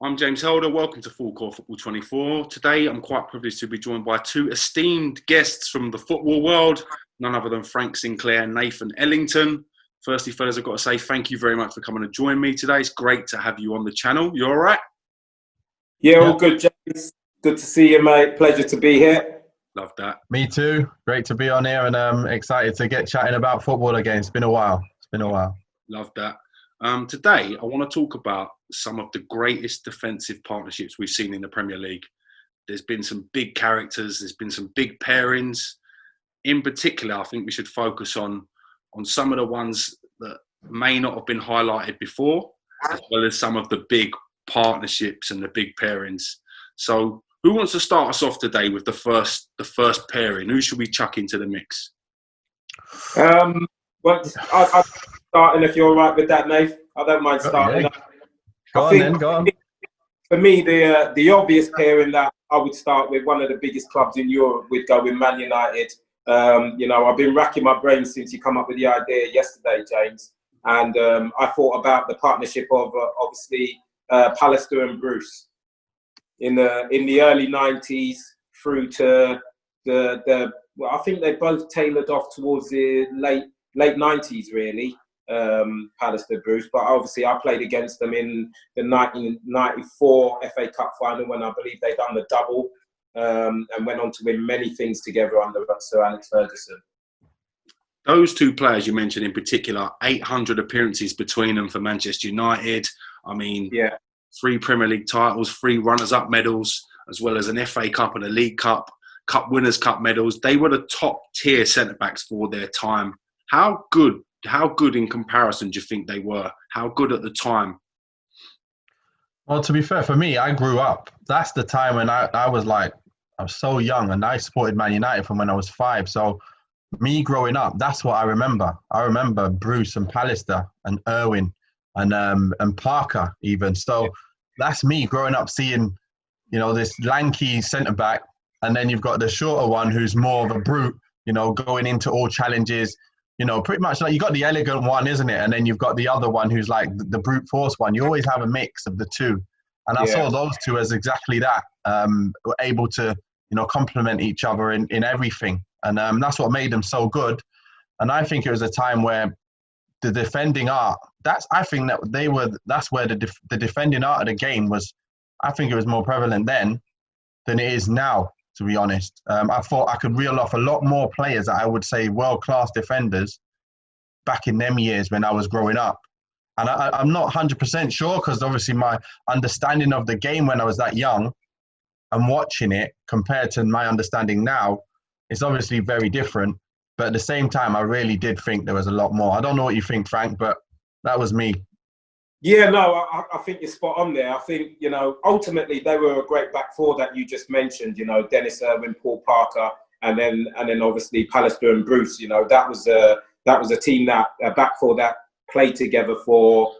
I'm James HELDER. Welcome to Full Court Football 24. Today, I'm quite privileged to be joined by two esteemed guests from the football world, none other than Frank Sinclair and Nathan Ellington. Firstly, fellas, I've got to say thank you very much for coming to join me today. It's great to have you on the channel. You all right? Yeah, all good, James. Good to see you, mate. Pleasure to be here. Love that. Me too. Great to be on here, and excited to get chatting about football again. It's been a while. Love that. Today, I want to talk about some of the greatest defensive partnerships we've seen in the Premier League. There's been some big characters. There's been some big pairings. In particular, I think we should focus on some of the ones that may not have been highlighted before, as well as some of the big partnerships and the big pairings. So, who wants to start us off today with the first pairing? Who should we chuck into the mix? Well, I'll start, and if you're all right with that, Nath, I don't mind starting. Yeah. Go on. For me, the obvious pairing that I would start with, one of the biggest clubs in Europe, would go with Man United. I've been racking my brains since you come up with the idea yesterday, James, and I thought about the partnership of obviously Pallister and Bruce in the early 90s through to well, I think they both tailored off towards the late 90s, really. Pallister, Bruce, but obviously I played against them in the 1994 FA Cup final when I believe they done the double and went on to win many things together under Sir Alex Ferguson. Those two players you mentioned in particular, 800 appearances between them for Manchester United. I mean, yeah, 3 Premier League titles, 3 runners-up medals, as well as an FA Cup and a League Cup, Cup Winners' Cup medals. They were the top-tier centre-backs for their time. How good in comparison do you think they were? How good at the time? Well, to be fair, for me, I grew up. That's the time when I was so young, and I supported Man United from when I was 5. So me growing up, that's what I remember. I remember Bruce and Pallister and Irwin and Parker even. So that's me growing up seeing, this lanky centre-back, and then you've got the shorter one who's more of a brute, going into all challenges. Pretty much like you got the elegant one, isn't it? And then you've got the other one who's like the brute force one. You always have a mix of the two. And I saw those two as exactly that, were able to, complement each other in everything. And that's what made them so good. And I think it was a time where the defending art, that's where the defending art of the game was, I think it was more prevalent then than it is now, to be honest. I thought I could reel off a lot more players that I would say world-class defenders back in them years when I was growing up. And I'm not 100% sure, because obviously my understanding of the game when I was that young and watching it compared to my understanding now is obviously very different. But at the same time, I really did think there was a lot more. I don't know what you think, Frank, but that was me. Yeah, no, I think you're spot on there. I think, ultimately they were a great back four that you just mentioned, Dennis Irwin, Paul Parker, and then obviously Pallister and Bruce. That was a team a back four that played together for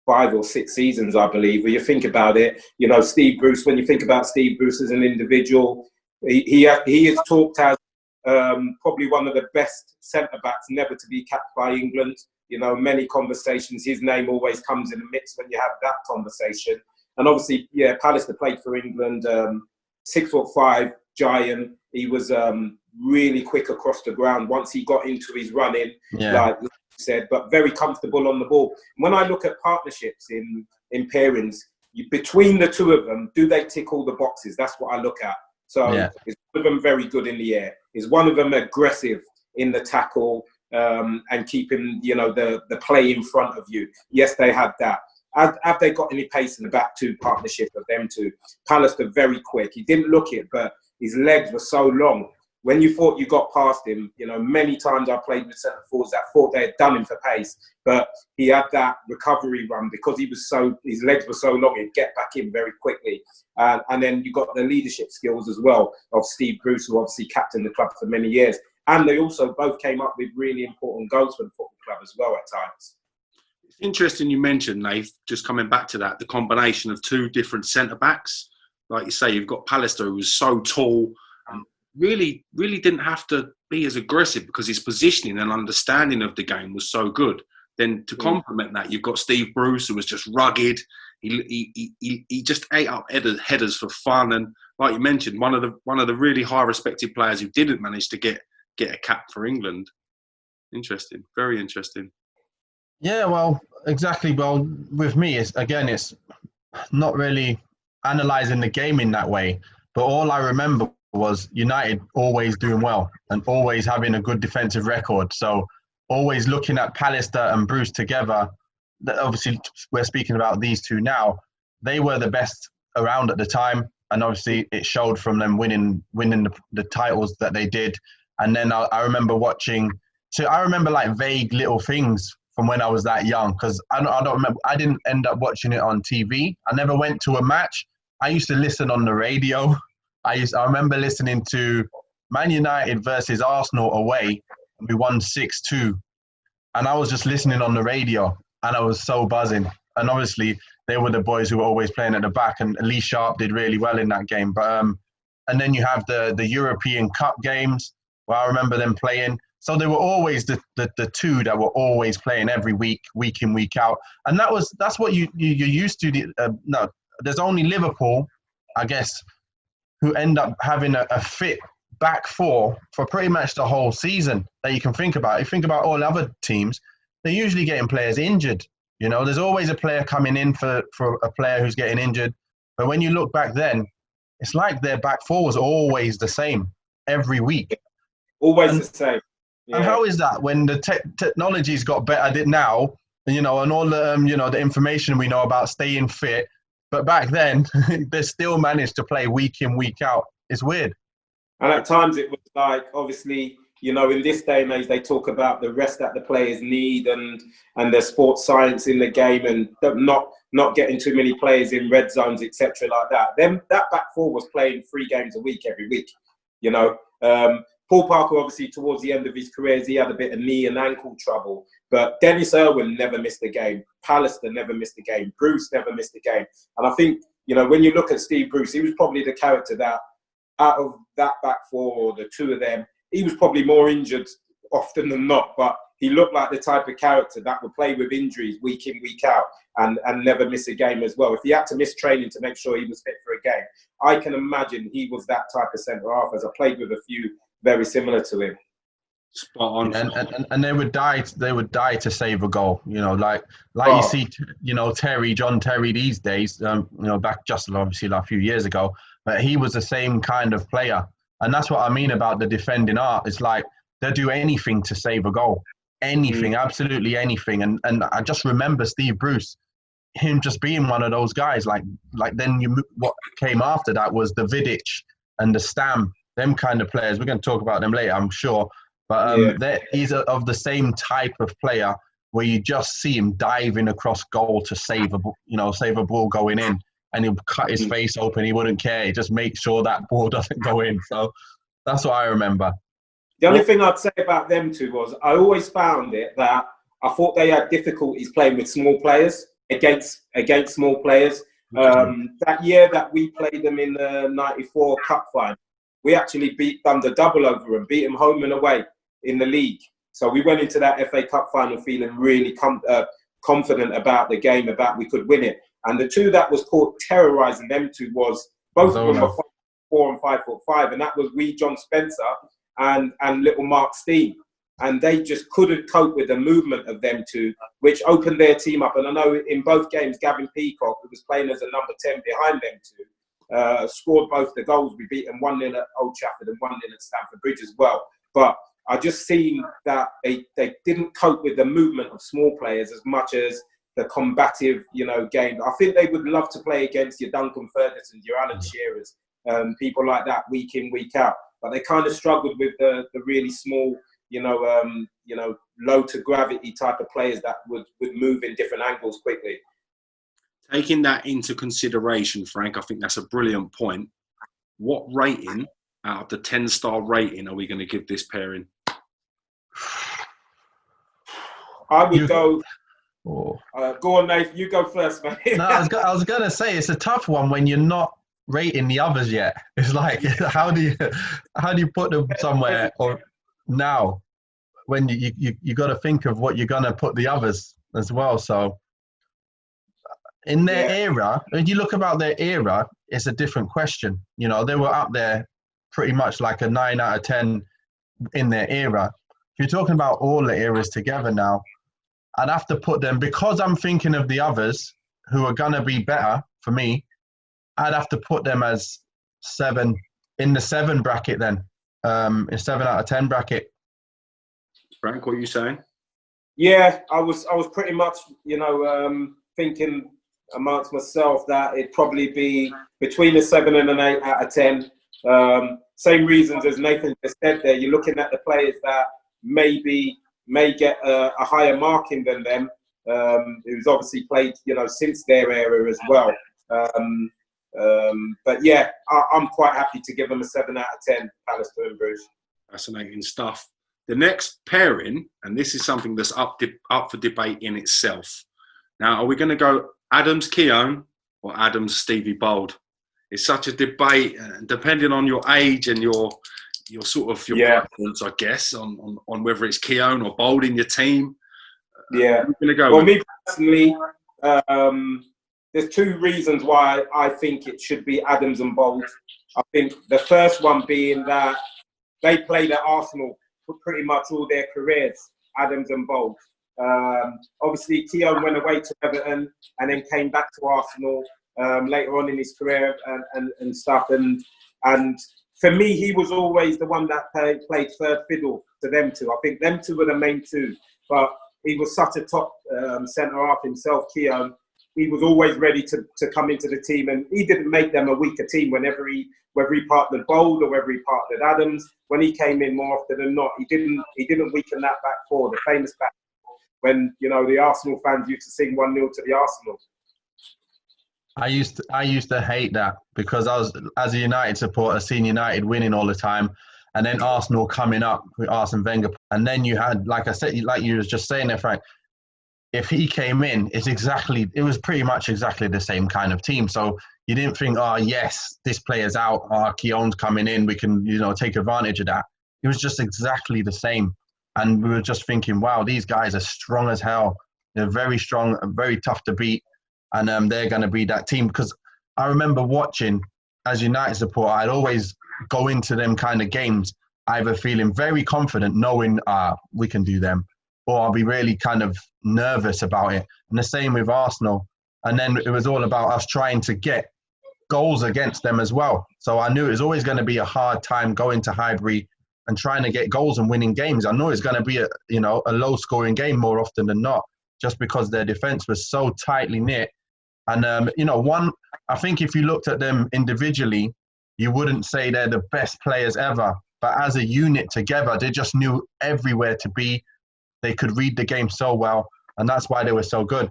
5 or 6 seasons, I believe. When you think about it, Steve Bruce, when you think about Steve Bruce as an individual, he is talked as probably one of the best centre-backs never to be capped by England. Many conversations, his name always comes in the mix when you have that conversation. And obviously, Pallister played for England, 6'5", giant. He was really quick across the ground once he got into his running, like you said, but very comfortable on the ball. When I look at partnerships in pairings, between the two of them, do they tick all the boxes? That's what I look at. So is one of them very good in the air? Is one of them aggressive in the tackle? And keeping, the play in front of you. Yes, they had that. Have they got any pace in the back two partnership of them two? Pallister very quick. He didn't look it, but his legs were so long. When you thought you got past him, many times I played with centre forwards that thought they had done him for pace, but he had that recovery run because his legs were so long, he'd get back in very quickly. And then you got the leadership skills as well of Steve Bruce, who obviously captained the club for many years. And they also both came up with really important goals for the football club as well at times. It's interesting you mentioned, Nath, just coming back to that, the combination of 2 different centre-backs. Like you say, you've got Pallister, who was so tall and really didn't have to be as aggressive because his positioning and understanding of the game was so good. Then to complement that, you've got Steve Bruce, who was just rugged. He just ate up headers for fun, and like you mentioned, one of the really high respected players who didn't manage to get a cap for England. Interesting, very interesting. Yeah, well, exactly. Well, with me, it's not really analysing the game in that way, but all I remember was United always doing well and always having a good defensive record. So always looking at Pallister and Bruce together. Obviously, we're speaking about these two now. They were the best around at the time, and obviously it showed from them winning the titles that they did. And then I remember watching. So I remember like vague little things from when I was that young, because I don't remember. I didn't end up watching it on TV. I never went to a match. I used to listen on the radio. I remember listening to Man United versus Arsenal away, and we won 6-2. And I was just listening on the radio, and I was so buzzing. And obviously, they were the boys who were always playing at the back, and Lee Sharp did really well in that game. But and then you have the European Cup games, where I remember them playing. So they were always the two that were always playing every week in, week out. And that's what you're used to. No, there's only Liverpool, I guess, who end up having a fit back four for pretty much the whole season that you can think about. If you think about all other teams, they're usually getting players injured. You know, there's always a player coming in for a player who's getting injured. But when you look back then, it's like their back four was always the same every week. Always the same. Yeah. And how is that when the technology's got better now, you know, and all the, the information we know about staying fit, but back then, they still managed to play week in, week out. It's weird. And at times it was like, obviously, in this day and age, they talk about the rest that the players need and the sports science in the game, and not getting too many players in red zones, etc. like that. Then that back four was playing 3 games a week every week, Paul Parker, obviously, towards the end of his career, he had a bit of knee and ankle trouble. But Dennis Irwin never missed a game. Pallister never missed a game. Bruce never missed a game. And I think, when you look at Steve Bruce, he was probably the character that, out of that back four, or the two of them, he was probably more injured often than not. But he looked like the type of character that would play with injuries week in, week out, and never miss a game as well. If he had to miss training to make sure he was fit for a game, I can imagine he was that type of centre-half, as I played with a few very similar to him. Spot on. And they would die to save a goal, like you see, John Terry these days, back just obviously like a few years ago, but he was the same kind of player. And that's what I mean about the defending art. It's like they'll do anything to save a goal. Anything, absolutely anything. And I just remember Steve Bruce, him just being one of those guys. Like then what came after that was the Vidic and the Stam, them kind of players. We're going to talk about them later, I'm sure. But he's of the same type of player where you just see him diving across goal to save a ball going in, and he'll cut his face open. He wouldn't care. He just makes sure that ball doesn't go in. So that's what I remember. The only thing I'd say about them two was I always found it that I thought they had difficulties playing with small players against small players. That year that we played them in the '94 Cup final, we actually done the double over and beat them home and away in the league. So we went into that FA Cup final feeling really confident about the game, about we could win it. And the two that was caught terrorising them two was, both of them were 4 and 5'5", and that was John Spencer and little Mark Steen. And they just couldn't cope with the movement of them two, which opened their team up. And I know in both games, Gavin Peacock, who was playing as a number 10 behind them two, scored both the goals. We beat them 1-0 at Old Trafford and 1-0 at Stamford Bridge as well. But I just seen that they didn't cope with the movement of small players as much as the combative, game. I think they would love to play against your Duncan Fergusons, your Alan Shearers, people like that week in, week out. But they kind of struggled with the really small, low to gravity type of players that would move in different angles quickly. Taking that into consideration, Frank, I think that's a brilliant point. What rating out of the 10-star rating are we going to give this pairing? I would go. Go on, Nath. You go first, mate. No, I was gonna say it's a tough one when you're not rating the others yet. It's like how do you put them somewhere or now? when you got to think of what you're going to put the others as well. So in their era, when you look about their era, it's a different question. You know, they were up there pretty much like a 9 out of 10 in their era. If you're talking about all the eras together now, I'd have to put them, because I'm thinking of the others who are going to be better for me, I'd have to put them as 7, in the 7 bracket then, a 7 out of 10 bracket. Frank, what are you saying? Yeah, I was pretty much, you know, thinking amongst myself that it'd probably be between a 7 and an 8 out of 10. Same reasons as Nathan just said there. You're looking at the players that may get a higher marking than them, who's obviously played, you know, since their era as well. But yeah, I'm quite happy to give them a 7 out of 10, Pallister and Bruce. Fascinating stuff. The next pairing, and this is something that's up for debate in itself. Now, are we going to go Adams Keown or Adams Stevie Bould? It's such a debate, depending on your age and your preference, I guess, on whether it's Keown or Bould in your team. Yeah. Well, me personally, there's 2 reasons why I think it should be Adams and Bould. I think the first one being that they played at Arsenal for pretty much all their careers, Adams and Bould. Obviously, Keown went away to Everton and then came back to Arsenal later on in his career and stuff. And for me, he was always the one that played third fiddle to them 2. I think them 2 were the main 2. But he was such a top centre-half himself, Keown. He was always ready to come into the team, and he didn't make them a weaker team whether he partnered Bould or whether he partnered Adams. When he came in, more often than not, he didn't weaken that back 4, the famous back 4, when, you know, the Arsenal fans used to sing 1-0 to the Arsenal. I used to hate that, because I was, as a United supporter, seeing United winning all the time, and then Arsenal coming up with Arsene Wenger, and then you had, like I said, like you was just saying there, Frank, if he came in, it was pretty much exactly the same kind of team. So you didn't think, oh yes, this player's out, Keown's coming in, we can, you know, take advantage of that. It was just exactly the same, and we were just thinking, wow, these guys are strong as hell. They're very strong and very tough to beat. And they're going to be that team. Because I remember watching, as United supporter, I'd always go into them kind of games either feeling very confident, knowing we can do them, or I'll be really kind of nervous about it. And the same with Arsenal. And then it was all about us trying to get goals against them as well. So I knew it was always going to be a hard time going to Highbury and trying to get goals and winning games. I know it's going to be a low-scoring game more often than not, just because their defence was so tightly knit. And, I think if you looked at them individually, you wouldn't say they're the best players ever. But as a unit together, they just knew everywhere to be. They could read the game so well, and that's why they were so good.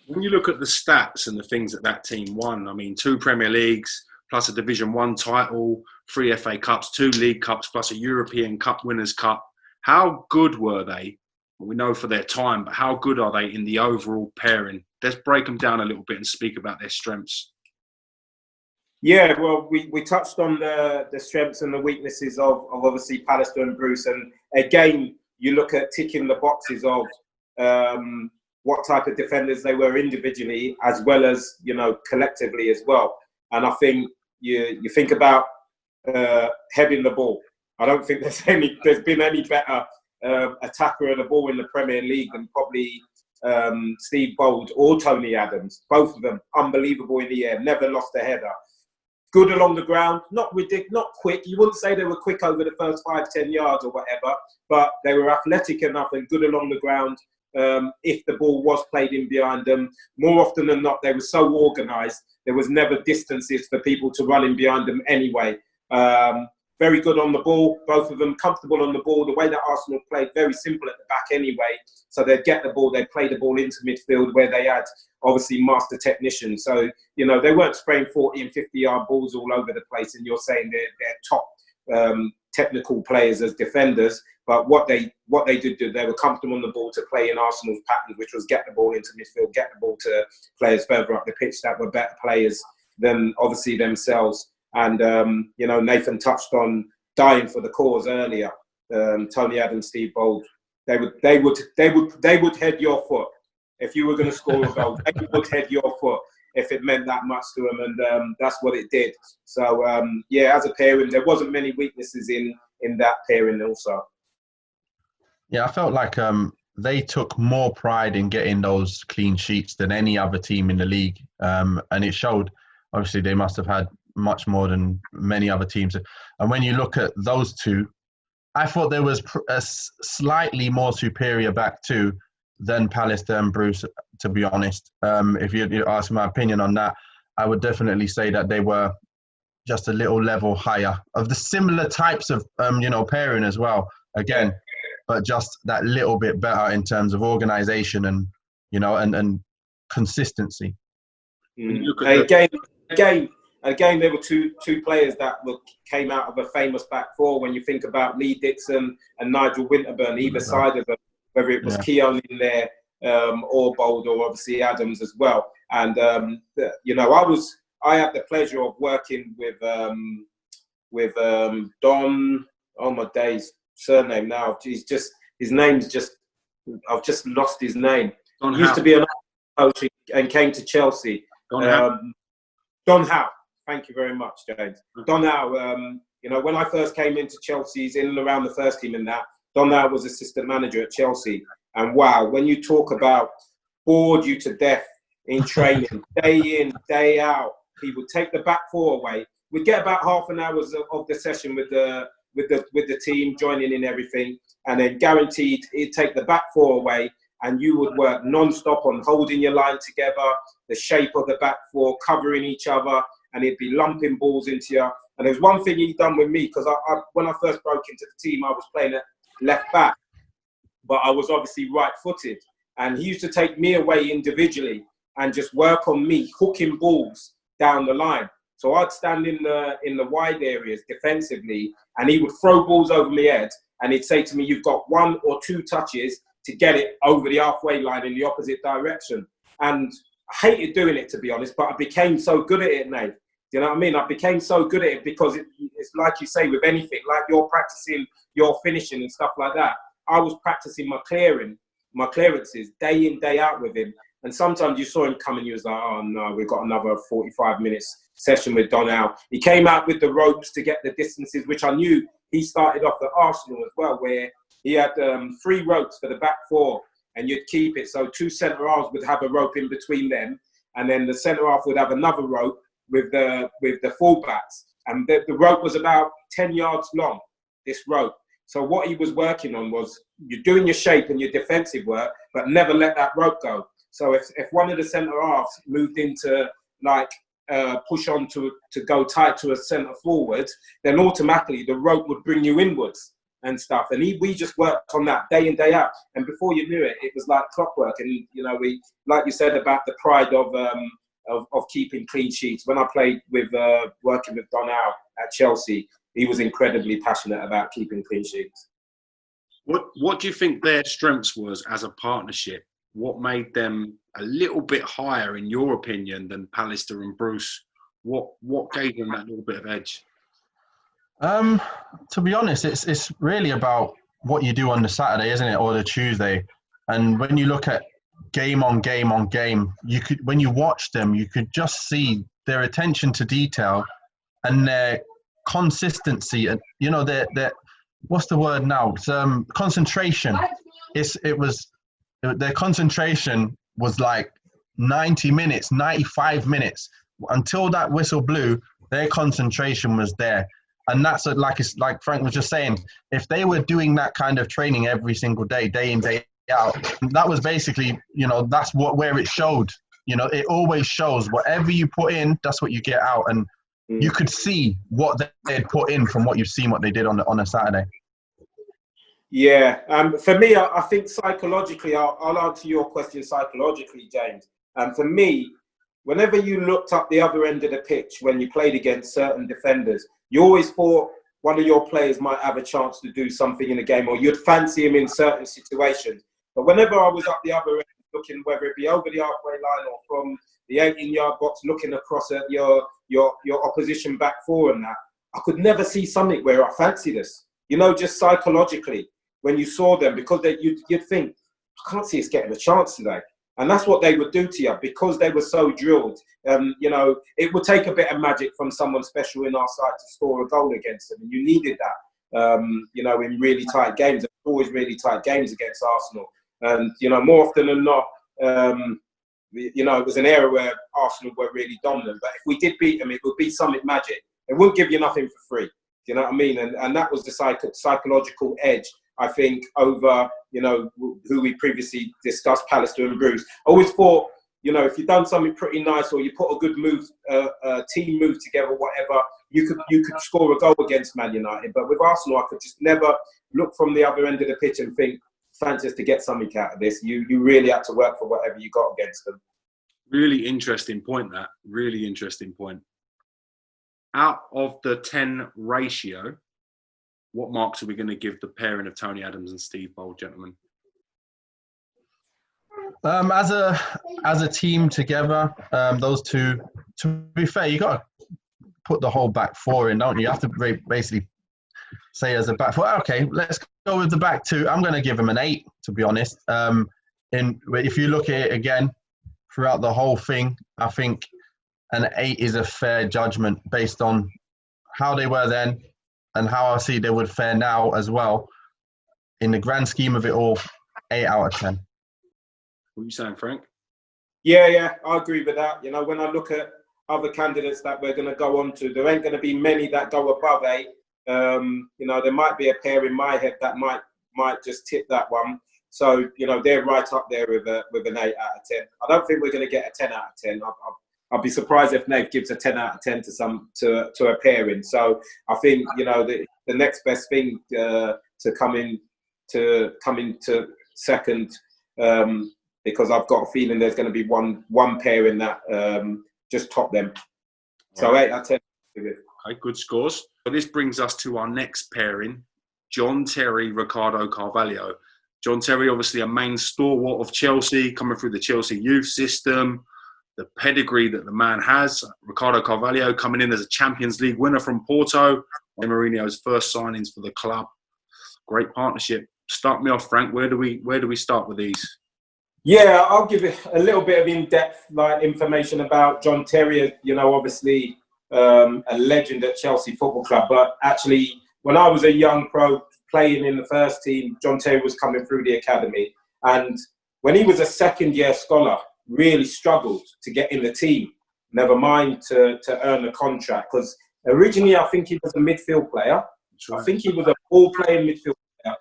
When you look at the stats and the things that team won, I mean, 2 Premier Leagues, plus a Division 1 title, 3 FA Cups, 2 League Cups, plus a European Cup Winners' Cup. How good were they? We know for their time, but how good are they in the overall pairing? Let's break them down a little bit and speak about their strengths. Yeah, well, we touched on the strengths and the weaknesses of obviously Pallister and Bruce. And again, you look at ticking the boxes of what type of defenders they were individually, as well as, you know, collectively as well. And I think you think about heading the ball. I don't think there's been any better attacker of the ball in the Premier League than probably Steve Bould or Tony Adams. Both of them unbelievable in the air, never lost a header. Good along the ground, not ridiculous, not quick. You wouldn't say they were quick over the first 5-10 yards or whatever, but they were athletic enough and good along the ground. If the ball was played in behind them, more often than not, they were so organised. There was never distances for people to run in behind them anyway. Very good on the ball, both of them comfortable on the ball. The way that Arsenal played, very simple at the back anyway. So they'd get the ball, they'd play the ball into midfield where they had obviously master technicians. So, you know, they weren't spraying 40 and 50-yard balls all over the place, and you're saying they're top technical players as defenders. But what they did do, they were comfortable on the ball to play in Arsenal's pattern, which was get the ball into midfield, get the ball to players further up the pitch that were better players than obviously themselves. And, you know, Nathan touched on dying for the cause earlier. Tony Adams, Steve Bould. They would head your foot if you were going to score a goal. They would head your foot if it meant that much to them, and that's what it did. So yeah, as a pairing, there wasn't many weaknesses in that pairing also. Yeah, I felt like they took more pride in getting those clean sheets than any other team in the league, and it showed. Obviously, they must have had much more than many other teams. And when you look at those two, I thought there was a slightly more superior back two than Pallister and Bruce, to be honest. If you ask my opinion on that, I would definitely say that they were just a little level higher of the similar types of, pairing as well, again, but just that little bit better in terms of organisation and, and consistency. Again, there were two players that came out of a famous back four. When you think about Lee Dixon and Nigel Winterburn, either side of them, whether it was Keown in there or Bould, or obviously Adams as well. And I had the pleasure of working with Don. Oh my days, surname now. His name's just. I've just lost his name. He used to be an coach and came to Chelsea. Don Howe. Thank you very much, James. Don Howe, when I first came into Chelsea's in and around the first team and that, Don Howe was assistant manager at Chelsea. And wow, when you talk about bored you to death in training, day in, day out, he would take the back four away. We'd get about half an hour of the session with the team, joining in everything, and then guaranteed he'd take the back four away, and you would work non-stop on holding your line together, the shape of the back four, covering each other, and he'd be lumping balls into you. And there's one thing he'd done with me, because when I first broke into the team, I was playing at left back, but I was obviously right-footed. And he used to take me away individually and just work on me, hooking balls down the line. So I'd stand in the wide areas defensively, and he would throw balls over my head, and he'd say to me, "You've got 1 or 2 touches to get it over the halfway line in the opposite direction." And I hated doing it, to be honest, but I became so good at it, Nate. Do you know what I mean? I became so good at it because it's like you say with anything, like you're practicing your finishing and stuff like that. I was practicing my clearances day in, day out with him. And sometimes you saw him come and you was like, "Oh no, we've got another 45 minutes session with Don Howe." He came out with the ropes to get the distances, which I knew he started off at Arsenal as well, where he had 3 ropes for the back four, and you'd keep it. So 2 centre halves would have a rope in between them, and then the centre half would have another rope with the fullbacks. And the rope was about 10 yards long, this rope. So what he was working on was you're doing your shape and your defensive work, but never let that rope go. So if one of the centre halves moved into push on to go tight to a centre forward, then automatically the rope would bring you inwards and stuff. And we just worked on that day in, day out. And before you knew it, it was like clockwork. And, we, like you said about the pride of keeping clean sheets. When I played with, working with Don Howe at Chelsea, he was incredibly passionate about keeping clean sheets. What do you think their strengths was as a partnership? What made them a little bit higher, in your opinion, than Pallister and Bruce? What gave them that little bit of edge? To be honest, it's really about what you do on the Saturday, isn't it, or the Tuesday? And when you look at game on game on game, when you watch them, you could just see their attention to detail and their consistency, and their what's the word now? It's concentration. Their concentration was like 90 minutes, 95 minutes until that whistle blew. Their concentration was there. And that's like Frank was just saying, if they were doing that kind of training every single day, day in, day out, that was basically, that's where it showed. It always shows whatever you put in, that's what you get out. And you could see what they'd put in from what you've seen, what they did on a Saturday. Yeah. For me, I think psychologically, I'll answer your question psychologically, James. For me, whenever you looked up the other end of the pitch when you played against certain defenders, you always thought one of your players might have a chance to do something in a game, or you'd fancy him in certain situations. But whenever I was up the other end, looking, whether it be over the halfway line or from the 18-yard box, looking across at your opposition back four and that, I could never see something where I fancied us. you know, just psychologically, when you saw them, because you'd think, I can't see us getting a chance today. And that's what they would do to you because they were so drilled. You know, it would take a bit of magic from someone special in our side to score a goal against them. And you needed that, you know, in really tight games. There's always really tight games against Arsenal. And, you know, more often than not, you know, it was an era where Arsenal were really dominant. But if we did beat them, it would be something magic. It wouldn't give you nothing for free. You know what I mean? And that was the psychological edge, I think, over, you know, who we previously discussed, Pallister and Bruce. I always thought, you know, if you've done something pretty nice or you put a good move, team move together, whatever, you could score a goal against Man United. But with Arsenal, I could just never look from the other end of the pitch and think, fancy us to get something out of this. You really had to work for whatever you got against them. Really interesting point, that. Really interesting point. Out of the 10 ratio, what marks are we going to give the pairing of Tony Adams and Steve Bould, gentlemen? As a team together, those two, to be fair, you got to put the whole back four in, don't you? You have to basically say as a back four, okay, let's go with the back two. I'm going to give him an 8, to be honest. If you look at it again, throughout the whole thing, I think an 8 is a fair judgment based on how they were then and how I see they would fare now as well. In the grand scheme of it all, 8 out of 10. What are you saying, Frank? Yeah, I agree with that. You know, when I look at other candidates that we're going to go on to, there ain't going to be many that go above 8. You know, there might be a pair in my head that might just tip that one. So, you know, they're right up there with an 8 out of 10. I don't think we're going to get a 10 out of 10. I'll be surprised if Nate gives a 10 out of 10 to a pairing. So I think, you know, the next best thing to come into second, because I've got a feeling there's going to be one pairing that just top them. So 8 out of 10. Okay, good scores. So this brings us to our next pairing, John Terry, Ricardo Carvalho. John Terry, obviously a main stalwart of Chelsea, coming through the Chelsea youth system, the pedigree that the man has. Ricardo Carvalho coming in as a Champions League winner from Porto, one of Mourinho's first signings for the club. Great partnership. Start me off, Frank. Where do we start with these? Yeah, I'll give it a little bit of in-depth information about John Terry. You know, obviously a legend at Chelsea Football Club, but actually when I was a young pro playing in the first team, John Terry was coming through the academy, and when he was a second-year scholar, really struggled to get in the team, never mind to earn a contract, because originally I think he was a midfield player. Right. I think he was a ball-playing midfield player,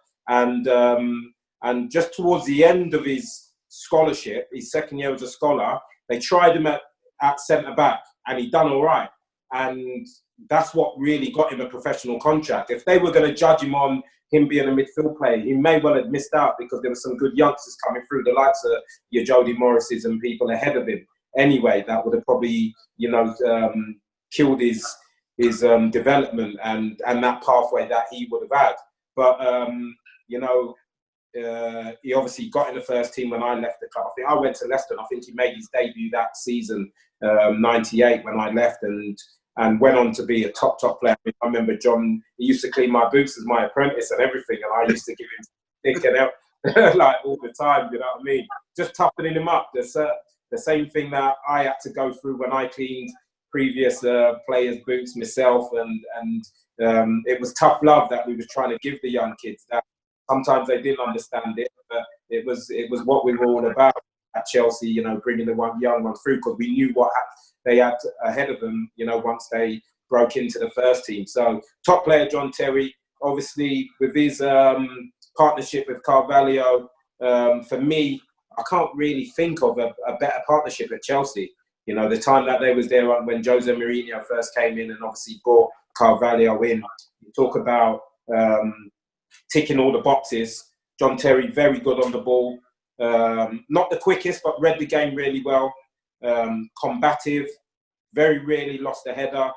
and just towards the end of his scholarship, his second year as a scholar, they tried him at centre-back, and he done all right. And that's what really got him a professional contract. If they were going to judge him on him being a midfield player, he may well have missed out because there were some good youngsters coming through, the likes of your Jody Morrises and people ahead of him. Anyway, that would have probably, you know, killed his development and that pathway that he would have had. But, you know, he obviously got in the first team when I left the club. I think I went to Leicester and I think he made his debut that season, 98, when I left, and went on to be a top player. I remember John, he used to clean my boots as my apprentice and everything, and I used to give him stick and out like all the time, you know what I mean? Just toughening him up. The same thing that I had to go through when I cleaned previous players' boots myself, and it was tough love that we was trying to give the young kids. That sometimes they didn't understand it, but it was what we were all about at Chelsea, you know, bringing the young ones through, because we knew what they had ahead of them, you know, once they broke into the first team. So top player John Terry, obviously with his partnership with Carvalho, for me, I can't really think of a better partnership at Chelsea. You know, the time that they was there when Jose Mourinho first came in and obviously brought Carvalho in. You talk about ticking all the boxes. John Terry, very good on the ball. Not the quickest, but read the game really well. Combative, very rarely lost a header.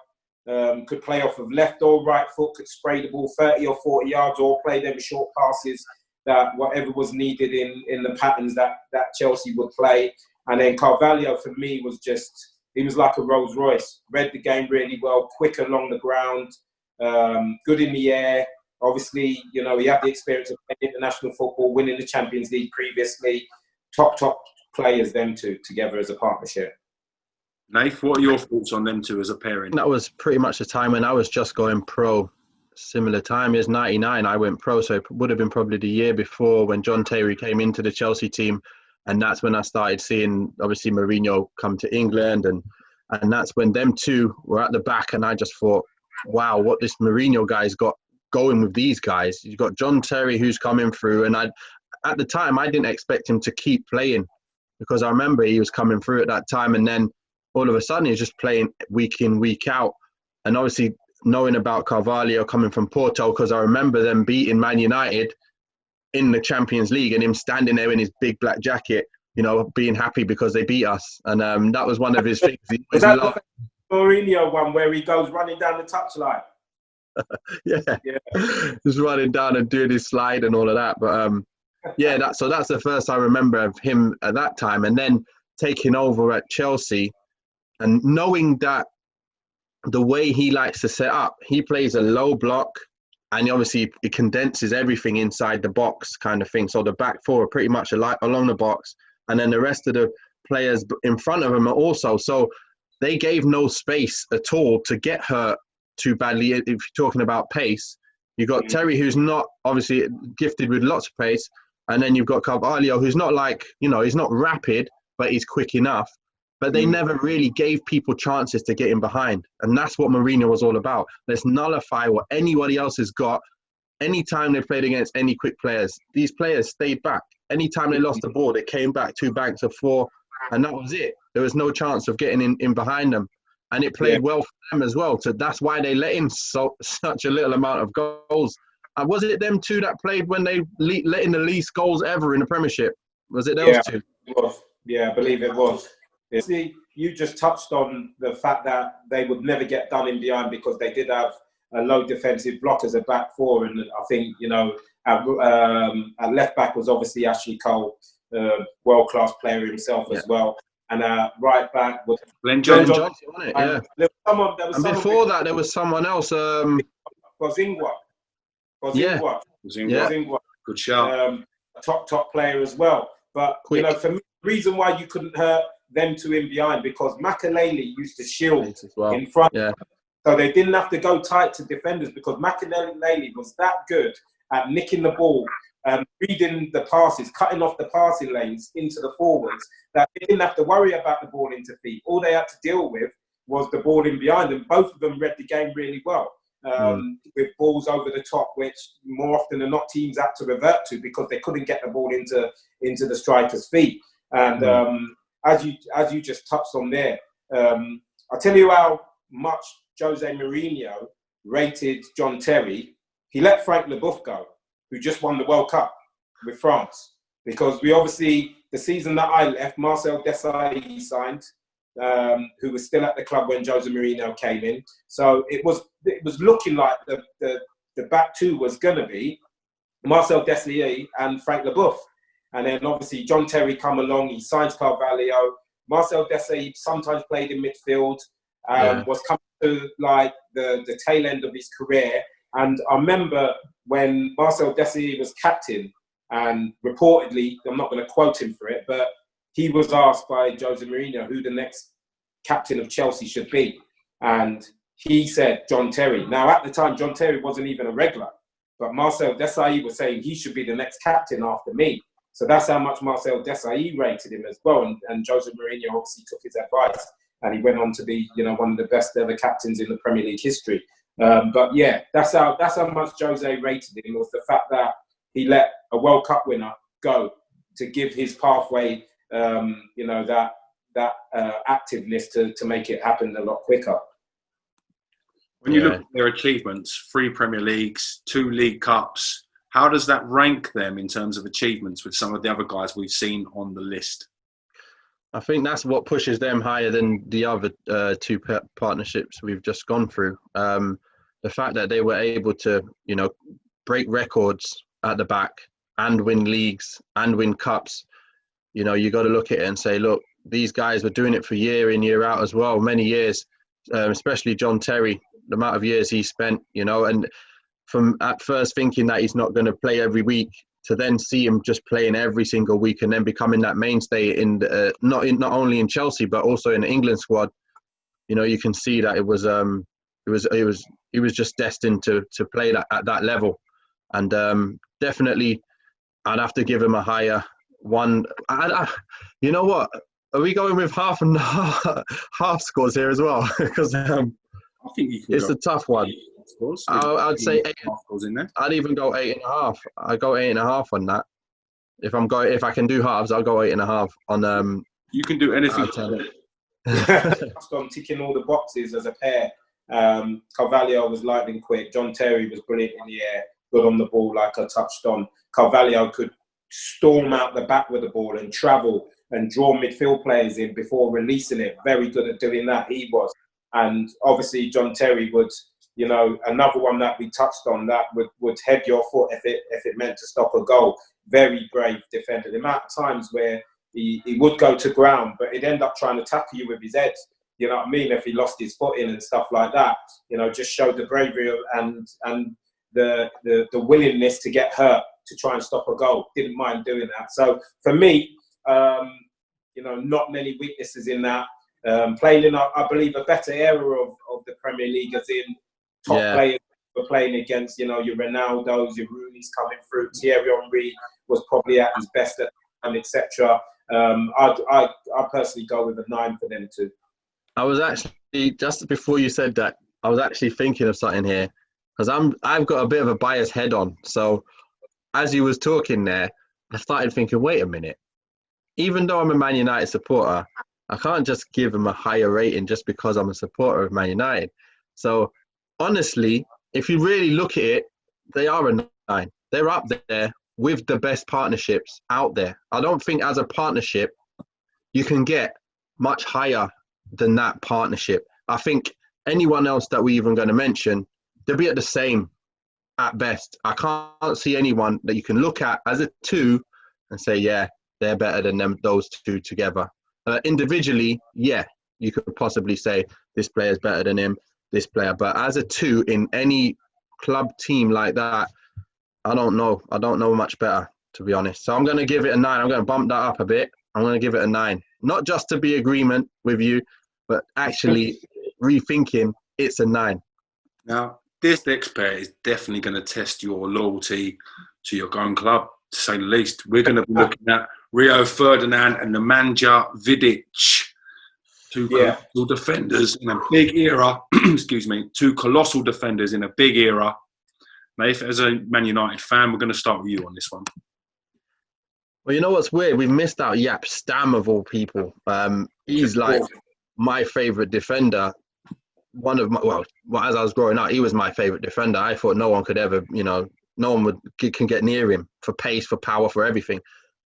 Could play off of left or right foot, could spray the ball 30 or 40 yards or play them short passes, that whatever was needed in the patterns that Chelsea would play. And then Carvalho, for me, was just, he was like a Rolls Royce. Read the game really well, quick along the ground, good in the air. Obviously, you know, he had the experience of playing international football, winning the Champions League previously. Top players, them two, together as a partnership. Nath, what are your thoughts on them two as a pairing? That was pretty much the time when I was just going pro. Similar time as 99, I went pro, so it would have been probably the year before when John Terry came into the Chelsea team, and that's when I started seeing, obviously, Mourinho come to England, and that's when them two were at the back, and I just thought, wow, what this Mourinho guy's got going with these guys. You've got John Terry who's coming through, and at the time I didn't expect him to keep playing, because I remember he was coming through at that time, and then all of a sudden he's just playing week in, week out. And obviously knowing about Carvalho coming from Porto, because I remember them beating Man United in the Champions League and him standing there in his big black jacket, you know, being happy because they beat us. And that was one of his things. Was that the Mourinho one where he goes running down the touchline? yeah, just running down and doing his slide and all of that. But yeah, that's the first I remember of him at that time. And then taking over at Chelsea and knowing that the way he likes to set up, he plays a low block, and obviously it condenses everything inside the box kind of thing. So the back four are pretty much along the box, and then the rest of the players in front of him are also. So they gave no space at all to get hurt too badly. If you're talking about pace, you've got Terry, who's not obviously gifted with lots of pace, and then you've got Carvalho, who's not like, you know, he's not rapid, but he's quick enough. But they never really gave people chances to get in behind. And that's what Mourinho was all about. Let's nullify what anybody else has got. Anytime they played against any quick players, these players stayed back. Anytime they lost the ball, they came back 2 banks of 4, and that was it. There was no chance of getting in behind them. And it played well for them as well. So that's why they let in such a little amount of goals. Was it them two that played when they let in the least goals ever in the Premiership? Was it those two? It was. Yeah, I believe it was. See, you just touched on the fact that they would never get done in behind because they did have a low defensive block as a back four. And I think, you know, at left back was obviously Ashley Cole, world-class player himself as well. And right back was Glenn Johnson, wasn't it? Yeah. There was and before that, there was someone else. Gozingwa. Good shout. Top player as well. But, you know, for me, the reason why you couldn't hurt them two in behind, because Makelele used to shield in front. Yeah. So they didn't have to go tight to defenders, because Makelele was that good at nicking the ball, reading the passes, cutting off the passing lanes into the forwards, that they didn't have to worry about the ball into feet. All they had to deal with was the ball in behind, and both of them read the game really well. With balls over the top, which more often than not teams had to revert to because they couldn't get the ball into the striker's feet. And as you just touched on there, I'll tell you how much Jose Mourinho rated John Terry. He let Frank Leboeuf go, who just won the World Cup with France, because we obviously, the season that I left, Marcel Desailly signed, who was still at the club when Jose Mourinho came in. So it was looking like the back two was going to be Marcel Desailly and Frank Leboeuf. And then obviously John Terry come along, he signs Carvalho. Marcel Desailly sometimes played in midfield, was coming to like the tail end of his career. And I remember when Marcel Desailly was captain, and reportedly, I'm not going to quote him for it, but he was asked by Jose Mourinho who the next captain of Chelsea should be. And he said John Terry. Now, at the time, John Terry wasn't even a regular, but Marcel Desailly was saying he should be the next captain after me. So that's how much Marcel Desailly rated him as well. And Jose Mourinho obviously took his advice, and he went on to be, you know, one of the best ever captains in the Premier League history. But yeah, that's how much Jose rated him, was the fact that he let a World Cup winner go to give his pathway, you know, that activeness to make it happen a lot quicker. When you look at their achievements, 3 Premier Leagues, 2 League Cups, how does that rank them in terms of achievements with some of the other guys we've seen on the list? I think that's what pushes them higher than the other 2 partnerships we've just gone through. The fact that they were able to, you know, break records at the back and win leagues and win cups. You know, you got to look at it and say, look, these guys were doing it for year in, year out as well, many years, especially John Terry, the amount of years he spent, you know, and from at first thinking that he's not going to play every week to then see him just playing every single week and then becoming that mainstay in the, not only in Chelsea but also in the England squad. You know, you can see that he was just destined to play that at that level, and definitely I'd have to give him a higher one. You know what? Are we going with half and half scores here as well? Because I think you can it's a tough one. I'd say 8. In there. I'd even go 8.5. I go 8.5 on that. If I can do halves, I'll go 8.5 on. You can do anything. I'm ticking all the boxes as a pair. Carvalho was lightning quick. John Terry was brilliant in the air, good on the ball, like I touched on. Carvalho could storm out the back with the ball and travel and draw midfield players in before releasing it. Very good at doing that, he was. And obviously John Terry would, you know, another one that we touched on, that would head your foot if it meant to stop a goal. Very brave defender. The amount of times where he would go to ground, but he'd end up trying to tackle you with his head. You know what I mean? If he lost his foot in and stuff like that, you know, just showed the bravery and the willingness to get hurt to try and stop a goal. Didn't mind doing that. So for me, you know, not many weaknesses in that. Playing in, I believe, a better era of the Premier League, as in top players were playing against, you know, your Ronaldos, your Rooney's coming through. Thierry Henry was probably at his best at the time, etc. I personally go with a 9 for them too. I was actually, just before you said that, I was actually thinking of something here, because I've got a bit of a biased head on. So as you was talking there, I started thinking, wait a minute. Even though I'm a Man United supporter, I can't just give him a higher rating just because I'm a supporter of Man United. So honestly, if you really look at it, they are a 9. They're up there with the best partnerships out there. I don't think as a partnership, you can get much higher than that partnership. I think anyone else that we're even going to mention, they'll be at the same at best. I can't see anyone that you can look at as a 2 and say, yeah, they're better than those 2 together. Individually, yeah, you could possibly say this player's better than him, this player. But as a 2 in any club team like that, I don't know. I don't know much better, to be honest. So I'm going to give it a 9. I'm going to bump that up a bit. I'm going to give it a 9. Not just to be agreement with you, but actually rethinking, it's a 9. Now, this next pair is definitely going to test your loyalty to your own club, to say the least. We're going to be looking at Rio Ferdinand and Nemanja Vidic, 2 colossal defenders in a big era. Excuse me, 2 colossal defenders in a big era. Now, if as a Man United fan, we're going to start with you on this one. Well, you know what's weird? We've missed out Jaap Stam of all people. He's like my favourite defender. One of my, well, as I was growing up, he was my favourite defender. I thought no one could ever, you know, no one can get near him for pace, for power, for everything.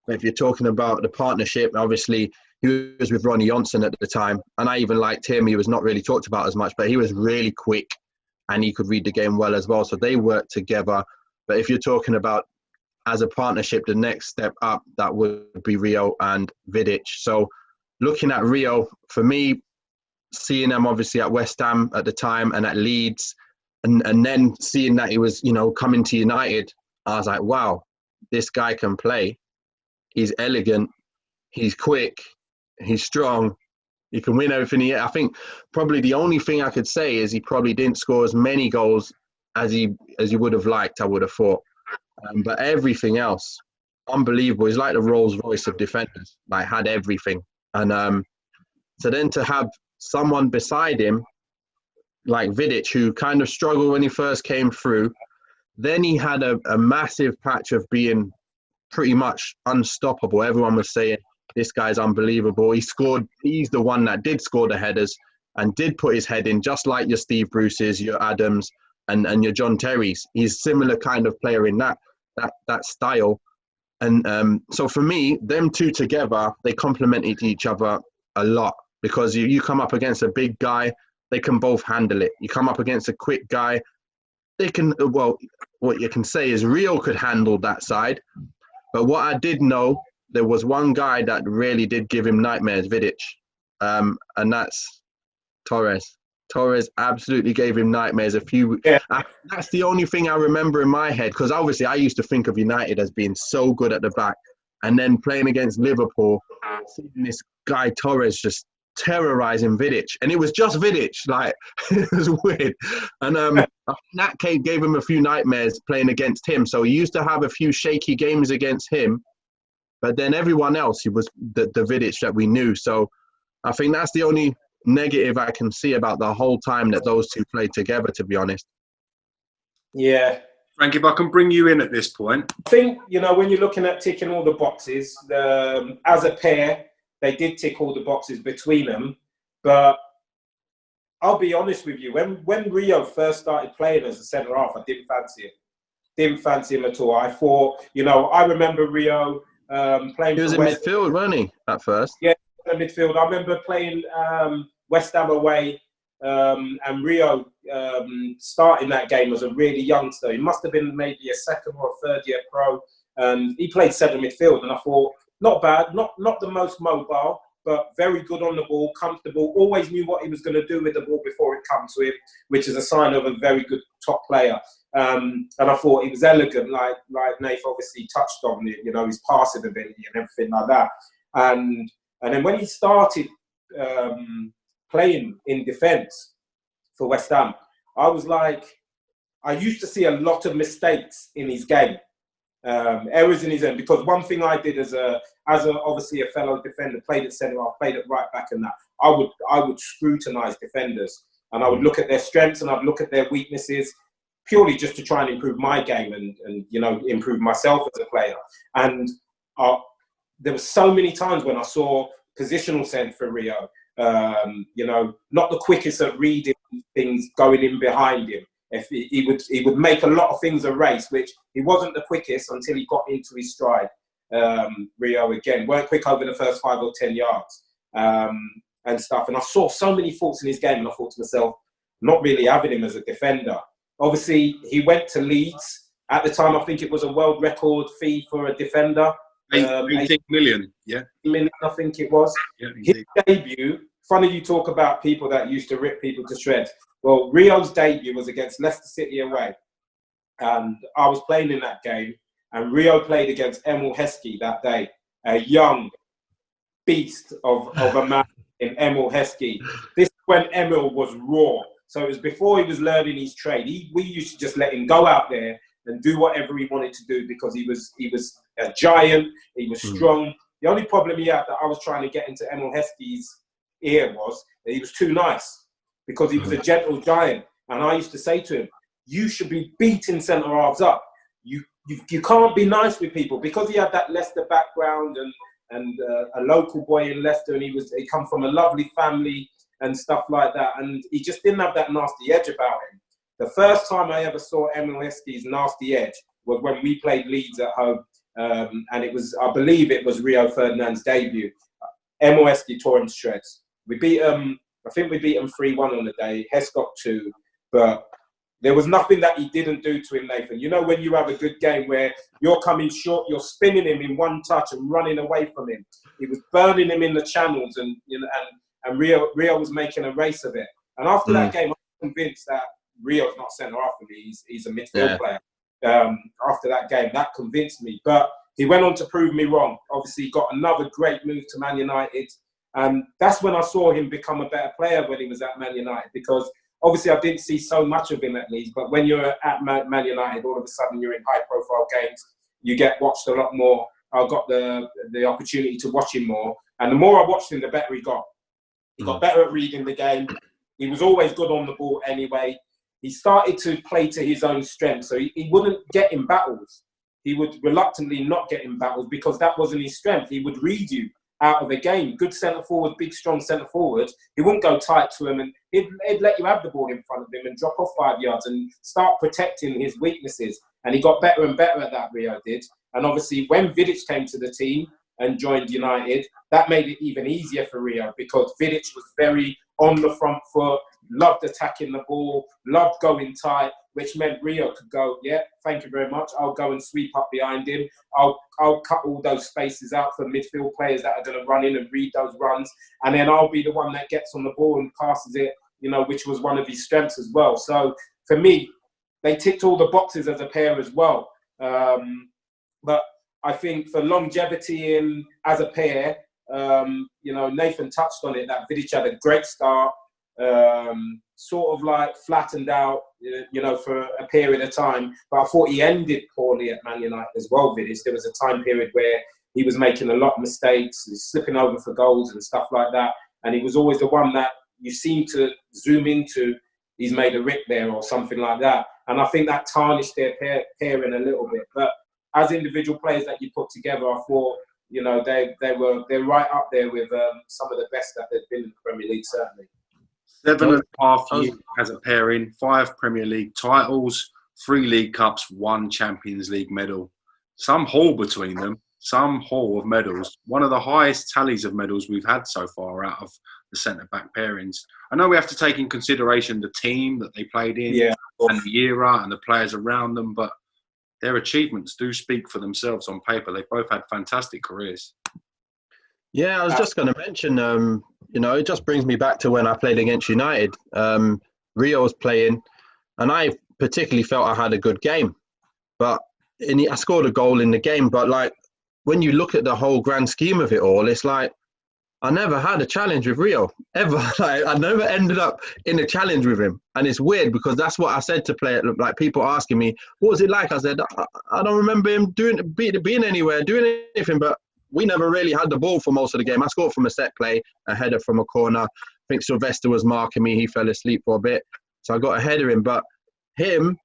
But if you're talking about the partnership, obviously he was with Ronnie Johnson at the time, and I even liked him. He was not really talked about as much, but he was really quick and he could read the game well as well. So they worked together. But if you're talking about as a partnership, the next step up, that would be Rio and Vidic. So looking at Rio, for me, seeing him obviously at West Ham at the time and at Leeds, and then seeing that he was, you know, coming to United, I was like, wow, this guy can play. He's elegant, he's quick, he's strong, he can win everything. I think probably the only thing I could say is he probably didn't score as many goals as he would have liked, I would have thought. But everything else, unbelievable. He's like the Rolls Royce of defenders, like had everything. And so then to have someone beside him, like Vidic, who kind of struggled when he first came through, then he had a massive patch of being pretty much unstoppable. Everyone was saying, this guy's unbelievable. He scored, he's the one that did score the headers and did put his head in, just like your Steve Bruce's, your Adams, and your John Terry's. He's similar kind of player in that style. And so for me, them 2 together, they complemented each other a lot, because you come up against a big guy, they can both handle it. You come up against a quick guy, they can, well, what you can say is Rio could handle that side. But what I did know, there was one guy that really did give him nightmares, Vidic, and that's Torres. Torres absolutely gave him nightmares a few. Yeah. That's the only thing I remember in my head, because obviously I used to think of United as being so good at the back, and then playing against Liverpool, seeing this guy Torres just terrorizing Vidic, and it was just Vidic. Like, it was weird. And I think that gave him a few nightmares playing against him. So he used to have a few shaky games against him, but then everyone else, he was the Vidic that we knew. So I think that's the only negative I can see about the whole time that those two played together, to be honest. Yeah. Frank, if I can bring you in at this point. I think, you know, when you're looking at ticking all the boxes, as a pair, they did tick all the boxes between them. But I'll be honest with you, when Rio first started playing as a centre-half, I didn't fancy it. Didn't fancy him at all. I thought, you know, I remember Rio playing. He was in midfield, wasn't he, at first? Yeah, in midfield. I remember playing West Ham away, and Rio starting that game as a really youngster. He must have been maybe a second or a third year pro. And he played centre midfield, and I thought, not bad, not the most mobile, but very good on the ball, comfortable, always knew what he was going to do with the ball before it came to him, which is a sign of a very good top player. And I thought he was elegant, like Nath obviously touched on it, you know, his passing ability and everything like that. And then when he started playing in defence for West Ham, I was like, I used to see a lot of mistakes in his game, errors in his end. Because one thing I did as obviously a fellow defender, played at centre half, played at right back, and that I would scrutinise defenders, and I would look at their strengths and I'd look at their weaknesses, purely just to try and improve my game and you know, improve myself as a player. And there were so many times when I saw positional sense for Rio. You know, not the quickest at reading things going in behind him. If he would make a lot of things a race, which he wasn't the quickest until he got into his stride. Rio again weren't quick over the first 5 or 10 yards and stuff. And I saw so many faults in his game, and I thought to myself, not really having him as a defender. Obviously, he went to Leeds at the time. I think it was a world record fee for a defender. 18 million, yeah. Million, I think it was. Yeah, his debut. Funny you talk about people that used to rip people to shreds. Well, Rio's debut was against Leicester City away, and I was playing in that game. And Rio played against Emil Heskey that day, a young beast of a man in Emil Heskey. This is when Emil was raw. So it was before he was learning his trade. We used to just let him go out there and do whatever he wanted to do, because he was a giant, he was strong. The only problem he had that I was trying to get into Emil Heskey's ear was that he was too nice, because he was a gentle giant. And I used to say to him, you should be beating centre-halves up. You can't be nice with people, because he had that Leicester background and a local boy in Leicester, and he come from a lovely family and stuff like that, and he just didn't have that nasty edge about him. The first time I ever saw Emil Heskey's nasty edge was when we played Leeds at home, and it was, I believe it was Rio Ferdinand's debut. Emil Heskey tore him to shreds. We beat him, I think we beat him 3-1 on the day. Hes got 2, but there was nothing that he didn't do to him, Nathan. You know, when you have a good game where you're coming short, you're spinning him in one touch and running away from him. He was burning him in the channels, and you know, and Rio was making a race of it. And after that game, I'm convinced that Rio's not centre half for me. He's a midfield player. After that game, that convinced me. But he went on to prove me wrong. Obviously, he got another great move to Man United. And that's when I saw him become a better player, when he was at Man United. Because obviously, I didn't see so much of him at Leeds. But when you're at Man United, all of a sudden you're in high-profile games. You get watched a lot more. I got the opportunity to watch him more. And the more I watched him, the better he got. He got better at reading the game. He was always good on the ball anyway. He started to play to his own strength. So he wouldn't get in battles. He would reluctantly not get in battles, because that wasn't his strength. He would read you out of a game. Good centre-forward, big, strong centre-forward. He wouldn't go tight to him, and he'd let you have the ball in front of him and drop off 5 yards and start protecting his weaknesses. And he got better and better at that, Rio did. And obviously, when Vidic came to the team and joined United, that made it even easier for Rio, because Vidic was very on the front foot, loved attacking the ball, loved going tight, which meant Rio could go, yeah, thank you very much. I'll go and sweep up behind him. I'll cut all those spaces out for midfield players that are going to run in and read those runs. And then I'll be the one that gets on the ball and passes it you know, which was one of his strengths as well. So for me, they ticked all the boxes as a pair as well. But I think for longevity in as a pair, you know, Nathan touched on it, that Vidic had a great start, sort of like flattened out, you know, for a period of time. But I thought he ended poorly at Man United as well, Vidic. There was a time period where he was making a lot of mistakes, slipping over for goals and stuff like that. And he was always the one that you seem to zoom into, he's made a rip there or something like that. And I think that tarnished their pairing a little bit. But as individual players that you put together, I thought, you know, they're right up there with some of the best that they've been in the Premier League, certainly. 7.5 years as a pairing, 5 Premier League titles, 3 League Cups, 1 Champions League medal. Some haul between them, some haul of medals. One of the highest tallies of medals we've had so far out of the centre-back pairings. I know we have to take in consideration the team that they played in, and the era and the players around them, but their achievements do speak for themselves on paper. They both had fantastic careers. Yeah, I was just going to mention, you know, it just brings me back to when I played against United. Rio was playing, and I particularly felt I had a good game. But I scored a goal in the game. But, like, when you look at the whole grand scheme of it all, it's like, I never had a challenge with Rio, ever. Like, I never ended up in a challenge with him. And it's weird because that's what I said to play. Like, people asking me, what was it like? I said, I don't remember him being anywhere, doing anything, but we never really had the ball for most of the game. I scored from a set play, a header from a corner. I think Sylvester was marking me. He fell asleep for a bit. So I got a header in. But him,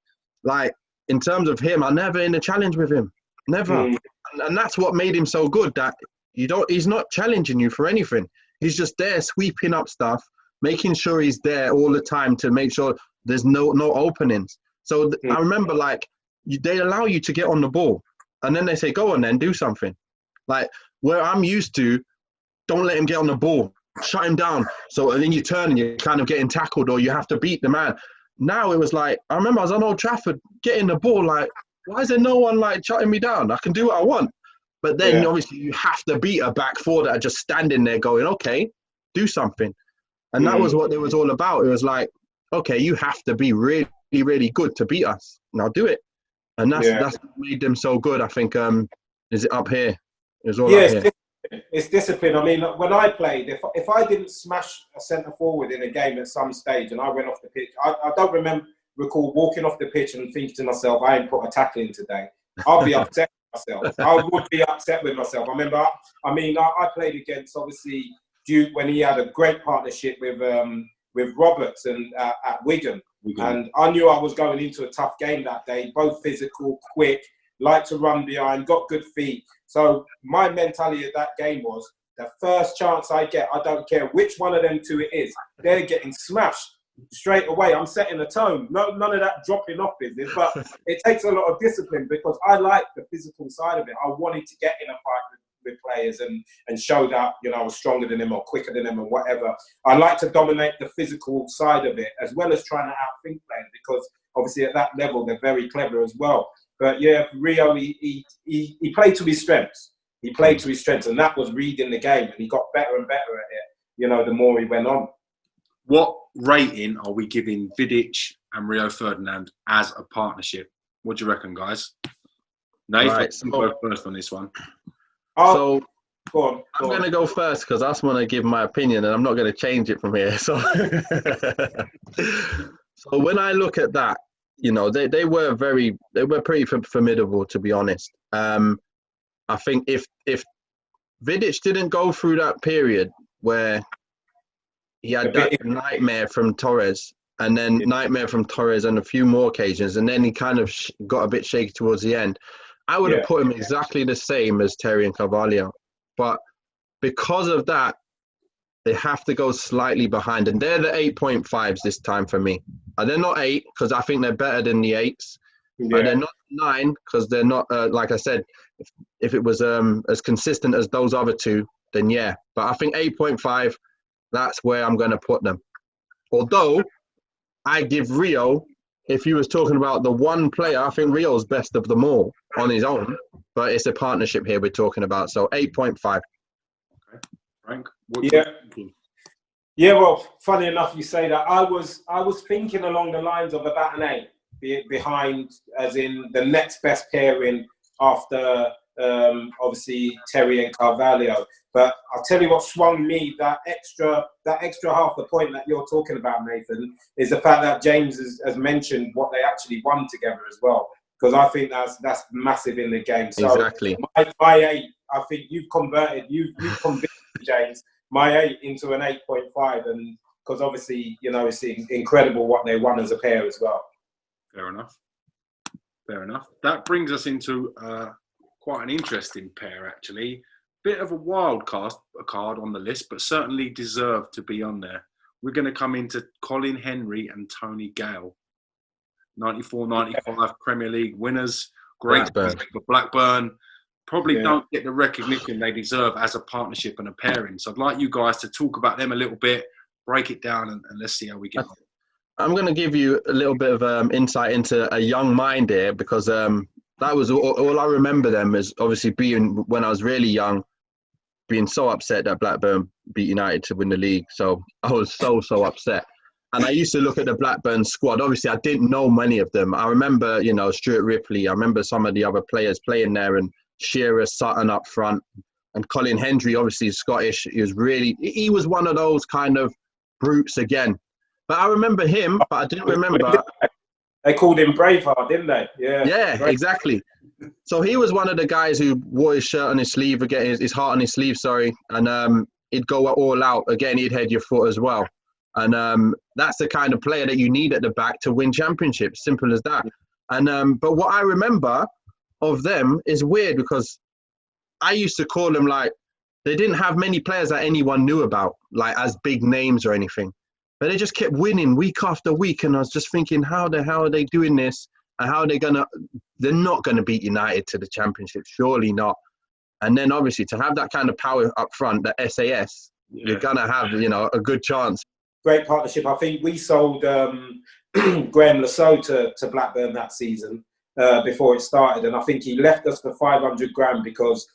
like, in terms of him, I never in a challenge with him. Never. And that's what made him so good, that he's not challenging you for anything. He's just there sweeping up stuff, making sure he's there all the time to make sure there's no openings. So I remember, like, they allow you to get on the ball, and then they say, go on then, do something. Like, where I'm used to, don't let him get on the ball, shut him down. So, and then you turn and you're kind of getting tackled, or you have to beat the man. Now it was like, I remember I was on Old Trafford getting the ball, like, why is there no one, like, shutting me down? I can do what I want. But then, obviously, you have to beat a back four that are just standing there going, okay, do something. And that was what it was all about. It was like, okay, you have to be really, really good to beat us. Now do it. And that's what made them so good, I think. Is it up here? It was all up here. It's discipline. I mean, when I played, if I didn't smash a centre forward in a game at some stage and I went off the pitch, I don't recall walking off the pitch and thinking to myself, I ain't put a tackle in today. I'll be upset with myself. I would be upset with myself. I remember, I played against, obviously, Duke when he had a great partnership with Roberts and at Wigan. And I knew I was going into a tough game that day, both physical, quick, like to run behind, got good feet. So my mentality of that game was, the first chance I get, I don't care which one of them two it is, they're getting smashed straight away. I'm setting the tone. None of that dropping off business. But it takes a lot of discipline, because I like the physical side of it. I wanted to get in a fight with players and show that, you know, I was stronger than them or quicker than them or whatever. I like to dominate the physical side of it, as well as trying to outthink players, because obviously at that level they're very clever as well. But yeah, Rio, he played to his strengths. He played to his strengths, and that was reading the game, and he got better and better at it, you know, the more he went on. What rating are we giving Vidic and Rio Ferdinand as a partnership? What do you reckon, guys? Nathan, you go first on this one. Go on. I'm going to go first because I just want to give my opinion, and I'm not going to change it from here. So, so when I look at that, you know, they were pretty formidable, to be honest. I think if Vidic didn't go through that period where he had that nightmare from Torres, and then nightmare from Torres on a few more occasions, and then he kind of got a bit shaky towards the end, I would have put him exactly the same as Terry and Carvalho. But because of that, they have to go slightly behind. And they're the 8.5s this time for me. And they're not 8, because I think they're better than the 8s. But they're not 9, because they're not, like I said, if it was as consistent as those other two, then yeah. But I think 8.5, that's where I'm going to put them. Although, I give Rio, if you was talking about the one player, I think Rio's best of them all on his own. But it's a partnership here we're talking about. So 8.5. Okay. Frank? Yeah, well, funny enough, you say that. I was thinking along the lines of about an 8 behind, as in the next best pairing after obviously Terry and Carvalho. But I'll tell you what swung me, that extra half the point that you're talking about, Nathan, is the fact that James has mentioned what they actually won together as well. Because I think that's massive in the game. So Exactly. my 8, I think you've convinced James, my 8 into an 8.5, and because obviously, you know, it's incredible what they won as a pair as well. Fair enough. Fair enough. That brings us into quite an interesting pair, actually. Bit of a wild card on the list, but certainly deserved to be on there. We're going to come into Colin Hendry and Tony Gale. 94-95 Premier League winners. Great for Blackburn. Probably don't get the recognition they deserve as a partnership and a pairing. So I'd like you guys to talk about them a little bit, break it down, and let's see how we get on. I'm going to give you a little bit of insight into a young mind here, because that was all I remember them is obviously being, when I was really young, being so upset that Blackburn beat United to win the league. So I was so upset. And I used to look at the Blackburn squad. Obviously, I didn't know many of them. I remember, you know, Stuart Ripley. I remember some of the other players playing there, and Shearer, Sutton up front, and Colin Hendry, obviously Scottish. He was one of those kind of brutes again. But I remember him, but I didn't remember. They called him Braveheart, didn't they? Yeah. Yeah, exactly. So he was one of the guys who wore his shirt on his sleeve, again, his heart on his sleeve, sorry. And he'd go all out. Again, he'd head your foot as well. And that's the kind of player that you need at the back to win championships. Simple as that. And but what I remember of them is weird, because I used to call them, like, they didn't have many players that anyone knew about, like as big names or anything. But they just kept winning week after week. And I was just thinking, how the hell are they doing this? And how are they they're not going to beat United to the championship. Surely not. And then obviously to have that kind of power up front, the SAS, you're going to have, you know, a good chance. Great partnership. I think we sold Graham Lasso to Blackburn that season before it started. And I think he left us for 500 grand because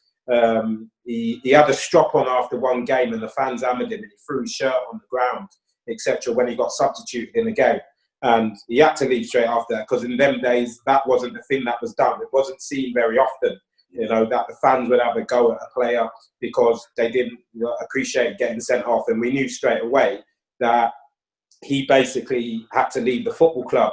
he had a strop on after one game and the fans hammered him and he threw his shirt on the ground, etc., when he got substituted in the game. And he had to leave straight after that, because in them days, that wasn't the thing that was done. It wasn't seen very often, you know, that the fans would have a go at a player because they didn't appreciate getting sent off. And we knew straight away that he basically had to leave the football club.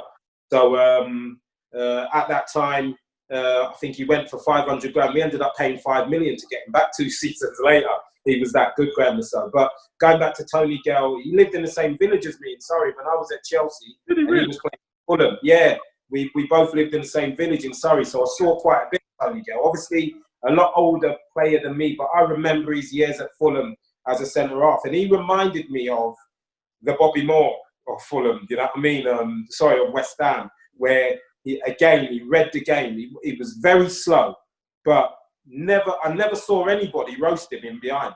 So at that time, I think he went for 500 grand. We ended up paying 5 million to get him back 2 seasons later. He was that good, Graham Lasso. But going back to Tony Gale, he lived in the same village as me in Surrey when I was at Chelsea. Did he and really? He was playing Fulham. Yeah, we both lived in the same village in Surrey, so I saw quite a bit of Tony Gale. Obviously, a lot older player than me, but I remember his years at Fulham as a centre-half. And he reminded me of the Bobby Moore of Fulham, you know what I mean? Of West Ham, where he read the game. He was very slow, but I never saw anybody roast him in behind,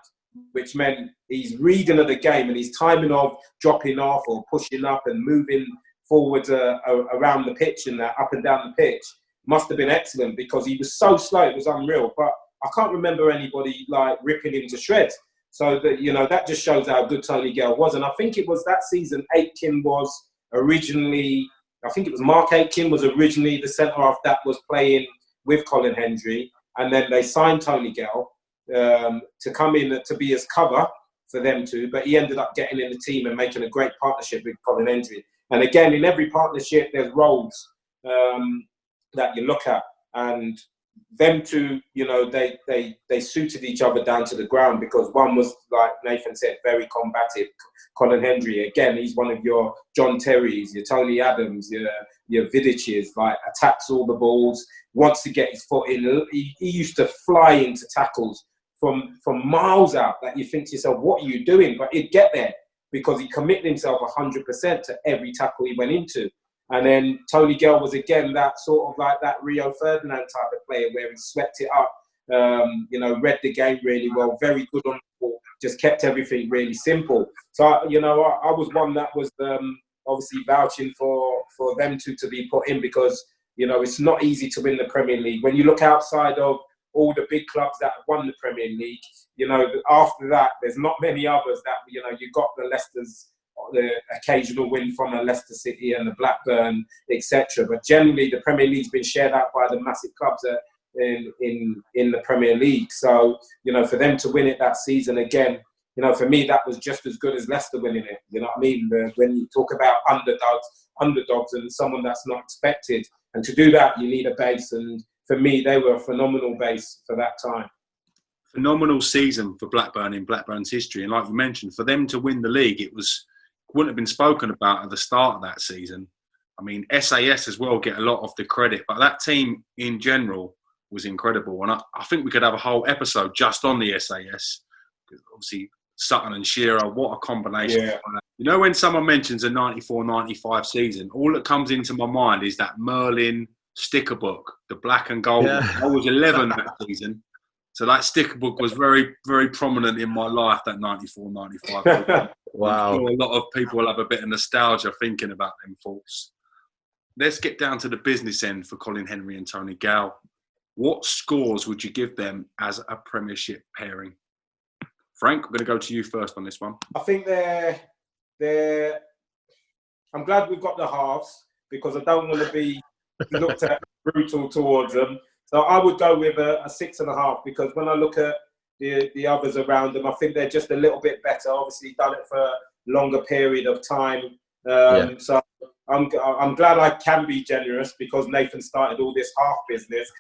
which meant he's reading of the game and his timing of dropping off or pushing up and moving forwards around the pitch and that up and down the pitch must have been excellent, because he was so slow, it was unreal. But I can't remember anybody like ripping him to shreds. So that, you know, that just shows how good Tony Gale was. And I think it was that season Aitken was originally, I think it was Mark Aitken was originally the centre-half that was playing with Colin Hendry. And then they signed Tony Gale to come in to be his cover for them two. But he ended up getting in the team and making a great partnership with Colin Hendry. And again, in every partnership, there's roles that you look at. And them two, you know, they suited each other down to the ground, because one was, like Nathan said, very combative. Colin Hendry, again, he's one of your John Terrys, your Tony Adams, your Vidics, like attacks all the balls, wants to get his foot in. He used to fly into tackles from miles out that you think to yourself, what are you doing? But he'd get there because he committed himself 100% to every tackle he went into. And then Tony Gale was, again, that sort of like that Rio Ferdinand type of player where he swept it up, you know, read the game really well, very good on the ball, just kept everything really simple. So, you know, I was one that was obviously vouching for them two to be put in, because, you know, it's not easy to win the Premier League. When you look outside of all the big clubs that have won the Premier League. You know, after that, there's not many others that, you know, you got the Leicester's, the occasional win from a Leicester City and the Blackburn, etc. But generally, the Premier League's been shared out by the massive clubs in the Premier League. So, you know, for them to win it that season again, you know, for me, that was just as good as Leicester winning it. You know what I mean? When you talk about underdogs and someone that's not expected, and to do that, you need a base. And for me, they were a phenomenal base for that time. Phenomenal season for Blackburn in Blackburn's history. And like you mentioned, for them to win the league, wouldn't have been spoken about at the start of that season. I mean, SAS as well get a lot of the credit, but that team in general was incredible. And I think we could have a whole episode just on the SAS. Obviously, Sutton and Shearer, what a combination. Yeah. You know, when someone mentions a 94-95 season, all that comes into my mind is that Merlin sticker book, the black and gold. Yeah. I was 11 that season. So that sticker book was very, very prominent in my life, that 94-95. Wow. I'm sure a lot of people will have a bit of nostalgia thinking about them thoughts. Let's get down to the business end for Colin Hendry and Tony Gale. What scores would you give them as a Premiership pairing? Frank, I'm going to go to you first on this one. I think they're. I'm glad we've got the halves, because I don't want to be looked at brutal towards them. So I would go with a 6.5, because when I look at the others around them, I think they're just a little bit better. Obviously, done it for a longer period of time. So I'm glad I can be generous, because Nathan started all this half business.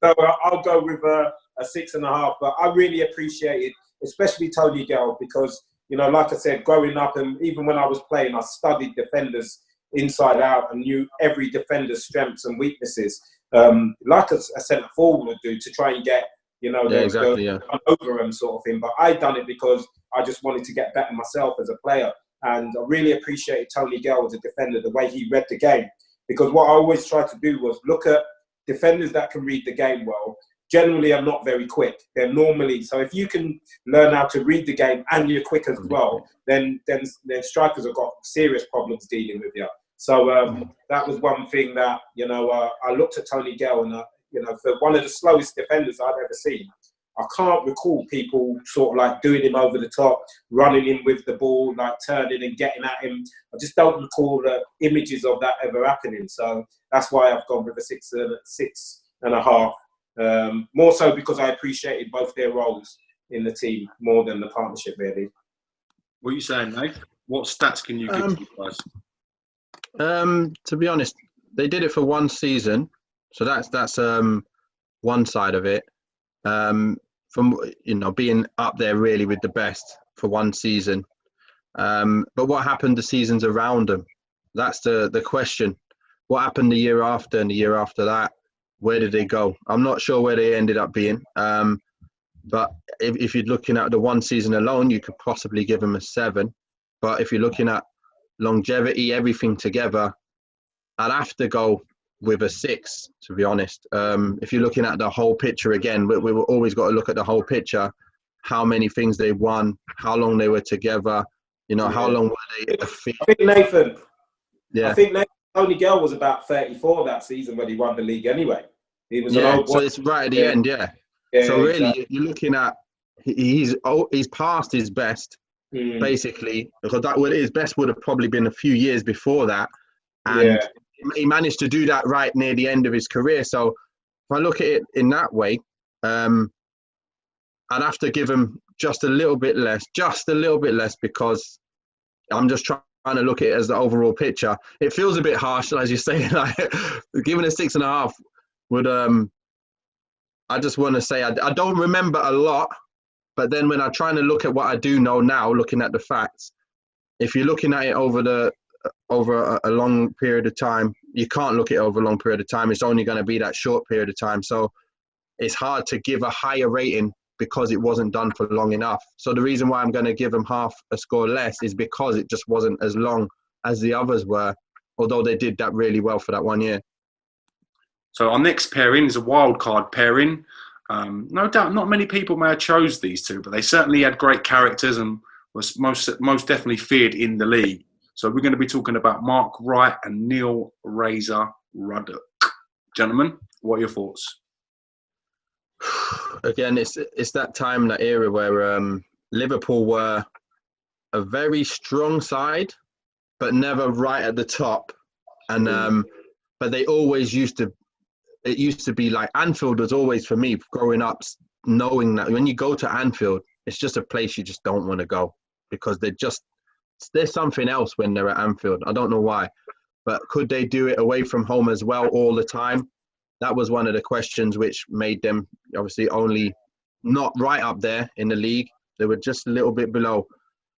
So I'll go with a 6.5. But I really appreciated, especially Tony Gale, because, you know, like I said, growing up, and even when I was playing, I studied defenders inside out and knew every defender's strengths and weaknesses, like a centre forward would do, to try and get, you know, over them sort of thing. But I done it because I just wanted to get better myself as a player. And I really appreciated Tony Gale as a defender, the way he read the game. Because what I always tried to do was look at defenders that can read the game well. Generally are not very quick. They're normally, so if you can learn how to read the game and you're quick as well, then strikers have got serious problems dealing with you. So that was one thing that, you know, I looked at Tony Gale, and, you know, for one of the slowest defenders I've ever seen, I can't recall people sort of like doing him over the top, running in with the ball, like turning and getting at him. I just don't recall the images of that ever happening. So that's why I've gone with a 6.5. More so because I appreciated both their roles in the team more than the partnership, really. What are you saying, Nate? What stats can you give to you guys? To be honest, they did it for one season, so that's one side of it. From, you know, being up there really with the best for one season. But what happened the seasons around them? That's the question. What happened the year after and the year after that? Where did they go? I'm not sure where they ended up being. But if you're looking at the one season alone, you could possibly give them a 7. But if you're looking at longevity, everything together, I'd have to go with a 6, to be honest. If you're looking at the whole picture again, we've always got to look at the whole picture. How many things they won, how long they were together, you know, how long were they a fit? I think Nathan, yeah. Tony Gale was about 34 that season when he won the league anyway. He was an old boy. So it's right at the end, yeah. So really, exactly. You're looking at, he's past his best, basically, because his best would have probably been a few years before that. And he managed to do that right near the end of his career. So if I look at it in that way, I'd have to give him just a little bit less, because I'm just trying to look at it as the overall picture. It feels a bit harsh, as you say, like giving a 6.5 would, I just want to say, I don't remember a lot, but then when I'm trying to look at what I do know now, looking at the facts, if you're looking at it over a long period of time, you can't look at it over a long period of time. It's only going to be that short period of time. So it's hard to give a higher rating because it wasn't done for long enough. So the reason why I'm going to give them half a score less is because it just wasn't as long as the others were, although they did that really well for that 1 year. So our next pairing is a wild card pairing. No doubt not many people may have chose these two, but they certainly had great characters and was most definitely feared in the league. So we're going to be talking about Mark Wright and Neil Razor Ruddock. Gentlemen, what are your thoughts? Again, it's that time, that era where Liverpool were a very strong side, but never right at the top. And but they always used to. It used to be like Anfield was always, for me growing up, knowing that when you go to Anfield, it's just a place you just don't want to go, because there's something else when they're at Anfield. I don't know why, but could they do it away from home as well all the time? That was one of the questions which made them obviously only not right up there in the league. They were just a little bit below.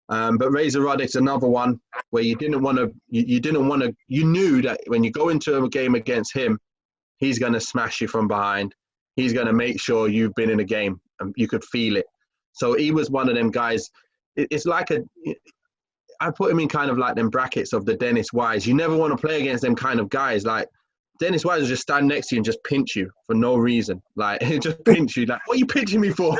But Razor Ruddock's another one where you didn't want to. You knew that when you go into a game against him, he's going to smash you from behind. He's going to make sure you've been in a game, and you could feel it. So he was one of them guys. It's like I put him in kind of like them brackets of the Dennis Wise. You never want to play against them kind of guys. Like Dennis Wise will just stand next to you and just pinch you for no reason. Like just pinch you. Like, what are you pinching me for?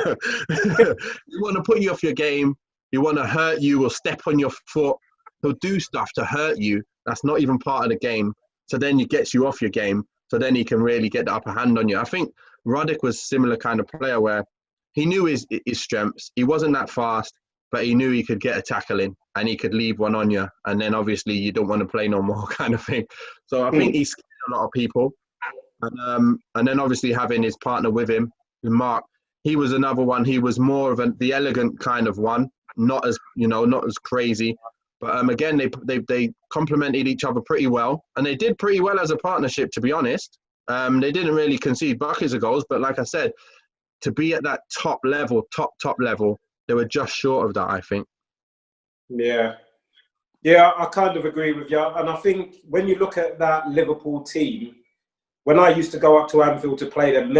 You want to put you off your game. You want to hurt you or step on your foot. He'll do stuff to hurt you. That's not even part of the game. So then he gets you off your game. So then he can really get the upper hand on you. I think Ruddock was a similar kind of player where he knew his strengths. He wasn't that fast, but he knew he could get a tackle in and he could leave one on you. And then obviously you don't want to play no more kind of thing. So I think he scared a lot of people. And then obviously having his partner with him, Mark, he was another one. He was more of the elegant kind of one, not as crazy. But again, they complemented each other pretty well, and they did pretty well as a partnership, to be honest. They didn't really concede buckets of goals, but like I said, to be at that top level, they were just short of that, I think. Yeah, I kind of agree with you. And I think when you look at that Liverpool team, when I used to go up to Anfield to play them,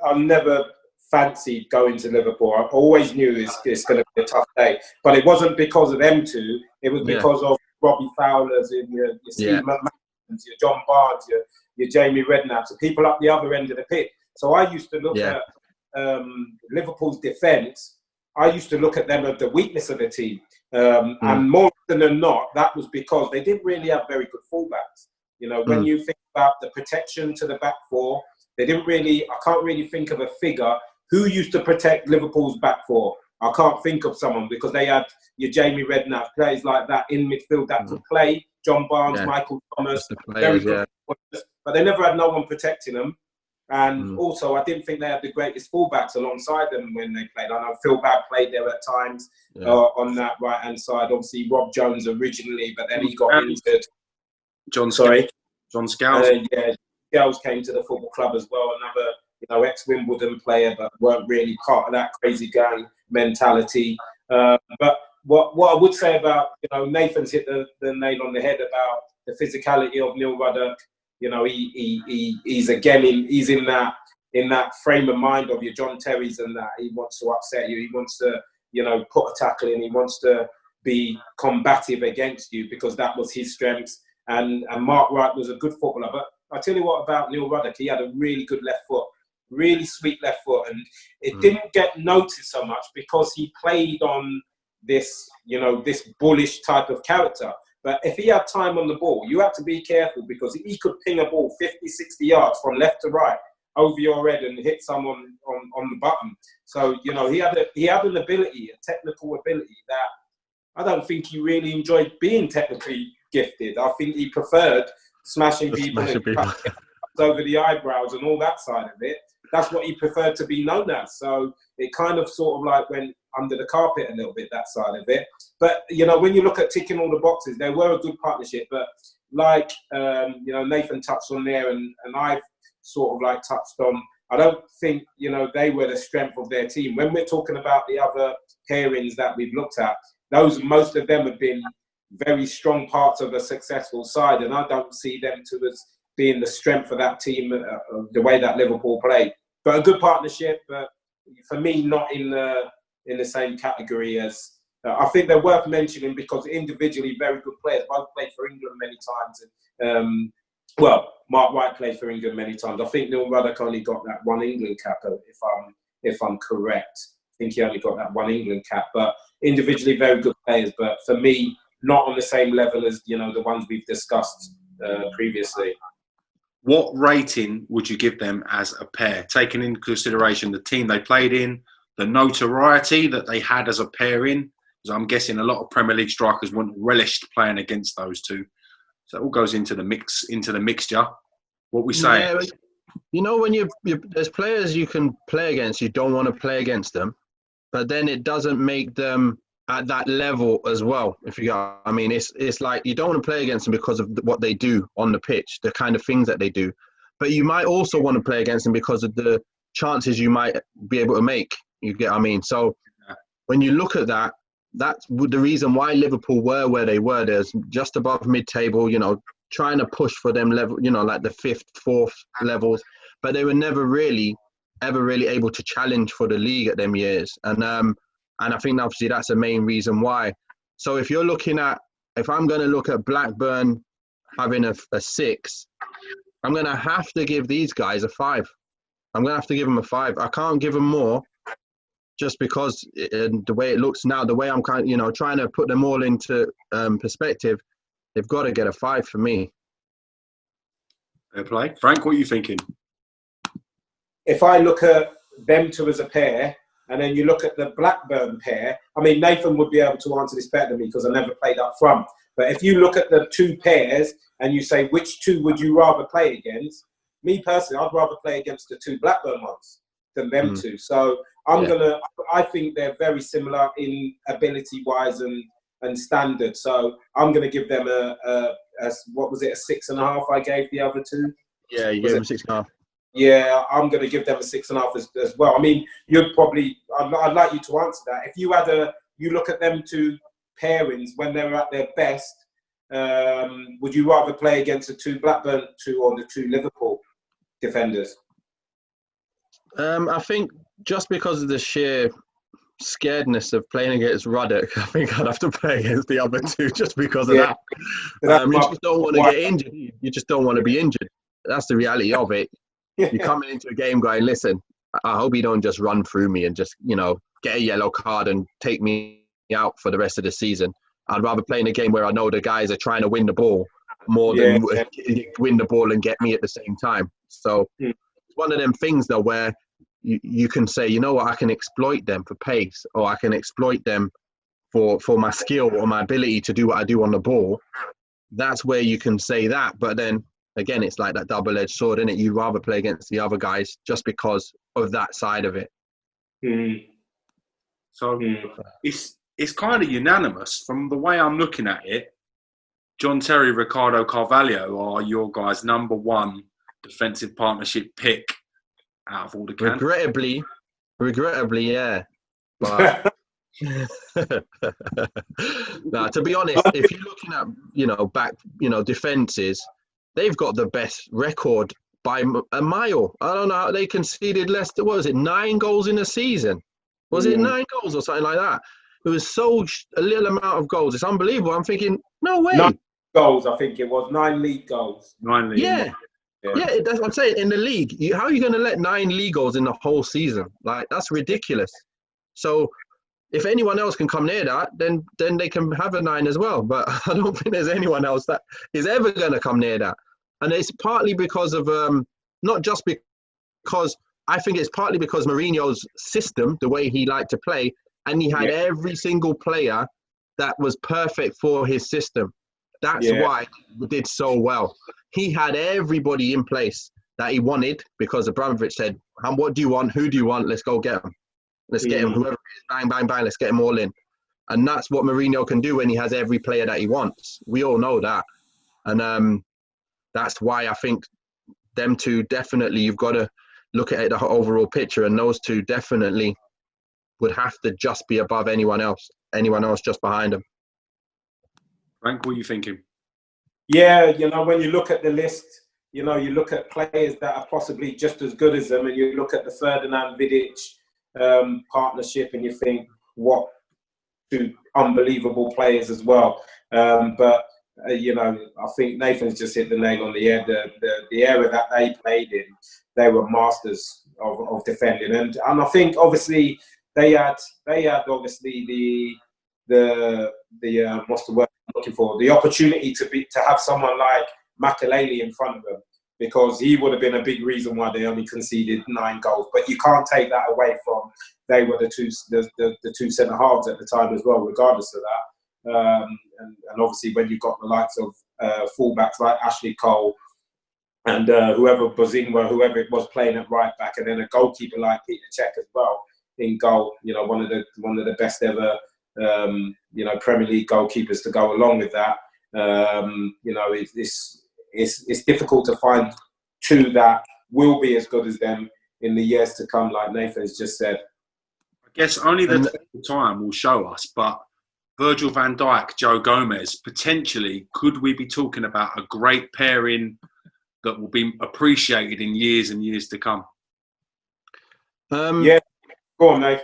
I never fancied going to Liverpool. I always knew it's going to be a tough day, but it wasn't because of them two. It was because of Robbie Fowler's and your Steve McMahon's, your John Barnes, your Jamie Redknapp, so people up the other end of the pitch. So I used to look at Liverpool's defence. I used to look at them as the weakness of the team, and more often than not, that was because they didn't really have very good fullbacks. You know, when you think about the protection to the back four, they didn't really. I can't really think of a figure who used to protect Liverpool's back four. I can't think of someone, because they had your Jamie Redknapp, players like that in midfield that could play. John Barnes, Michael Thomas, very good players, but they never had no one protecting them. And also, I didn't think they had the greatest fullbacks alongside them when they played. I know Phil Babb played there at times on that right-hand side. Obviously, Rob Jones originally, but then he got injured. John Scales. Scales came to the football club as well. Another, ex-Wimbledon player, but weren't really part of that crazy gang mentality. But what I would say about, Nathan's hit the nail on the head about the physicality of Neil Ruddock. He's in that frame of mind of your John Terry's and that. He wants to upset you. He wants to, put a tackle in. He wants to be combative against you, because that was his strengths. And Mark Wright was a good footballer. But I tell you what about Neil Ruddock, he had a really good left foot. Really sweet left foot, and it didn't get noticed so much because he played on this, this bullish type of character. But if he had time on the ball, you had to be careful, because he could ping a ball 50, 60 yards from left to right over your head and hit someone on the button. So, he had an ability, a technical ability that I don't think he really enjoyed being technically gifted. I think he preferred smashing people over the eyebrows and all that side of it. That's what he preferred to be known as. So it kind of sort of like went under the carpet a little bit, that side of it. But, when you look at ticking all the boxes, they were a good partnership. But like, Nathan touched on there and I've sort of like touched on, I don't think, they were the strength of their team. When we're talking about the other pairings that we've looked at, most of them have been very strong parts of a successful side. And I don't see them as being the strength of that team, the way that Liverpool played. But a good partnership, but for me, not in the same category as. I think they're worth mentioning because individually very good players. Both played for England many times. Mark Wright played for England many times. I think Neil Ruddock only got that one England cap, if I'm correct. I think he only got that one England cap. But individually very good players. But for me, not on the same level as the ones we've discussed previously. what rating would you give them as a pair, taking into consideration the team they played in, the notoriety that they had as a pairing? Because I'm guessing a lot of Premier League strikers wouldn't relished playing against those two. So it all goes into the mix, into the mixture. What we say? Yeah, you know, when there's players you can play against, you don't want to play against them, but then it doesn't make them at that level as well. If you got, I mean, it's like you don't want to play against them because of what they do on the pitch, the kind of things that they do, but you might also want to play against them because of the chances you might be able to make. You get what I mean? So when you look at that, that's the reason why Liverpool were where they were. There's just above mid-table, you know, trying to push for them level, you know, like the 5th, 4th levels, but they were never really, ever really able to challenge for the league at them years. And I think obviously that's the main reason why. So if you're looking at, if I'm going to look at Blackburn having a 6, I'm going to have to give these guys a 5. I'm going to have to give them a 5. I can't give them more, just because the way it looks now, the way I'm kind of, you know, trying to put them all into perspective, they've got to get a 5 for me. Fair play. Frank, what are you thinking? If I look at them two as a pair, and then you look at the Blackburn pair, I mean, Nathan would be able to answer this better than me because I never played up front. But if you look at the two pairs and you say, which two would you rather play against? Me personally, I'd rather play against the two Blackburn ones than them two. So I think they're very similar in ability-wise and standard. So I'm going to give them what was it, a 6.5 I gave the other two? Yeah, you gave them 6.5. Yeah, I'm going to give them a 6.5 as well. I mean, you'd probably, I'd like you to answer that. If you had you look at them two pairings when they were at their best, would you rather play against the two Blackburn two or the two Liverpool defenders? I think just because of the sheer scaredness of playing against Ruddock, I think I'd have to play against the other two just because of that. You just don't want to get injured. You just don't want to be injured. That's the reality of it. You're coming into a game going, listen, I hope you don't just run through me and just, you know, get a yellow card and take me out for the rest of the season. I'd rather play in a game where I know the guys are trying to win the ball more than win the ball and get me at the same time. So it's one of them things, though, where you can say, you know what, I can exploit them for pace, or I can exploit them for my skill or my ability to do what I do on the ball. That's where you can say that. But then, again, it's like that double-edged sword, isn't it? You'd rather play against the other guys just because of that side of it. So it's kind of unanimous from the way I'm looking at it. John Terry, Ricardo, Carvalho are your guys' number 1 defensive partnership pick out of all the camp. Regrettably, yeah. But now, to be honest, if you're looking at, you know, defenses, they've got the best record by a mile. I don't know how they conceded less than, what was it, 9 goals in a season? Was it 9 goals or something like that? It was so a little amount of goals. It's unbelievable. I'm thinking, no way. 9 goals, I think it was. 9 league goals. 9 league. Yeah, that's what I'm saying. In the league, how are you going to let 9 league goals in the whole season? Like, that's ridiculous. So if anyone else can come near that, then they can have a 9 as well. But I don't think there's anyone else that is ever going to come near that. And it's partly because of, not just because, I think it's partly because Mourinho's system, the way he liked to play, and he had every single player that was perfect for his system. That's why he did so well. He had everybody in place that he wanted because Abramovich said, what do you want? Who do you want? Let's go get them. Let's get him. Whoever it is, bang, bang, bang, let's get them all in. And that's what Mourinho can do when he has every player that he wants. We all know that. And that's why I think them two definitely, you've got to look at the overall picture, and those two definitely would have to just be above anyone else just behind them. Frank, what are you thinking? Yeah, you know, when you look at the list, you know, you look at players that are possibly just as good as them, and you look at the Ferdinand VIDIC partnership, and you think, what two unbelievable players as well. But you know, I think Nathan's just hit the nail on the head. The era that they played in, they were masters of defending, and I think obviously they had obviously the what's the word I'm looking for? The opportunity to have someone like Makelele in front of them, because he would have been a big reason why they only conceded 9 goals. But you can't take that away from they were the two centre halves at the time as well, regardless of that. And obviously when you've got the likes of fullbacks like Ashley Cole and whoever it was playing at right back, and then a goalkeeper like Peter Cech as well in goal. You know, one of the best ever Premier League goalkeepers to go along with that. You know, it's difficult to find 2 that will be as good as them in the years to come, like Nathan's just said. I guess only the time will show us, but Virgil van Dijk, Joe Gomez, potentially, could we be talking about a great pairing that will be appreciated in years and years to come? Yeah, go on, Nate.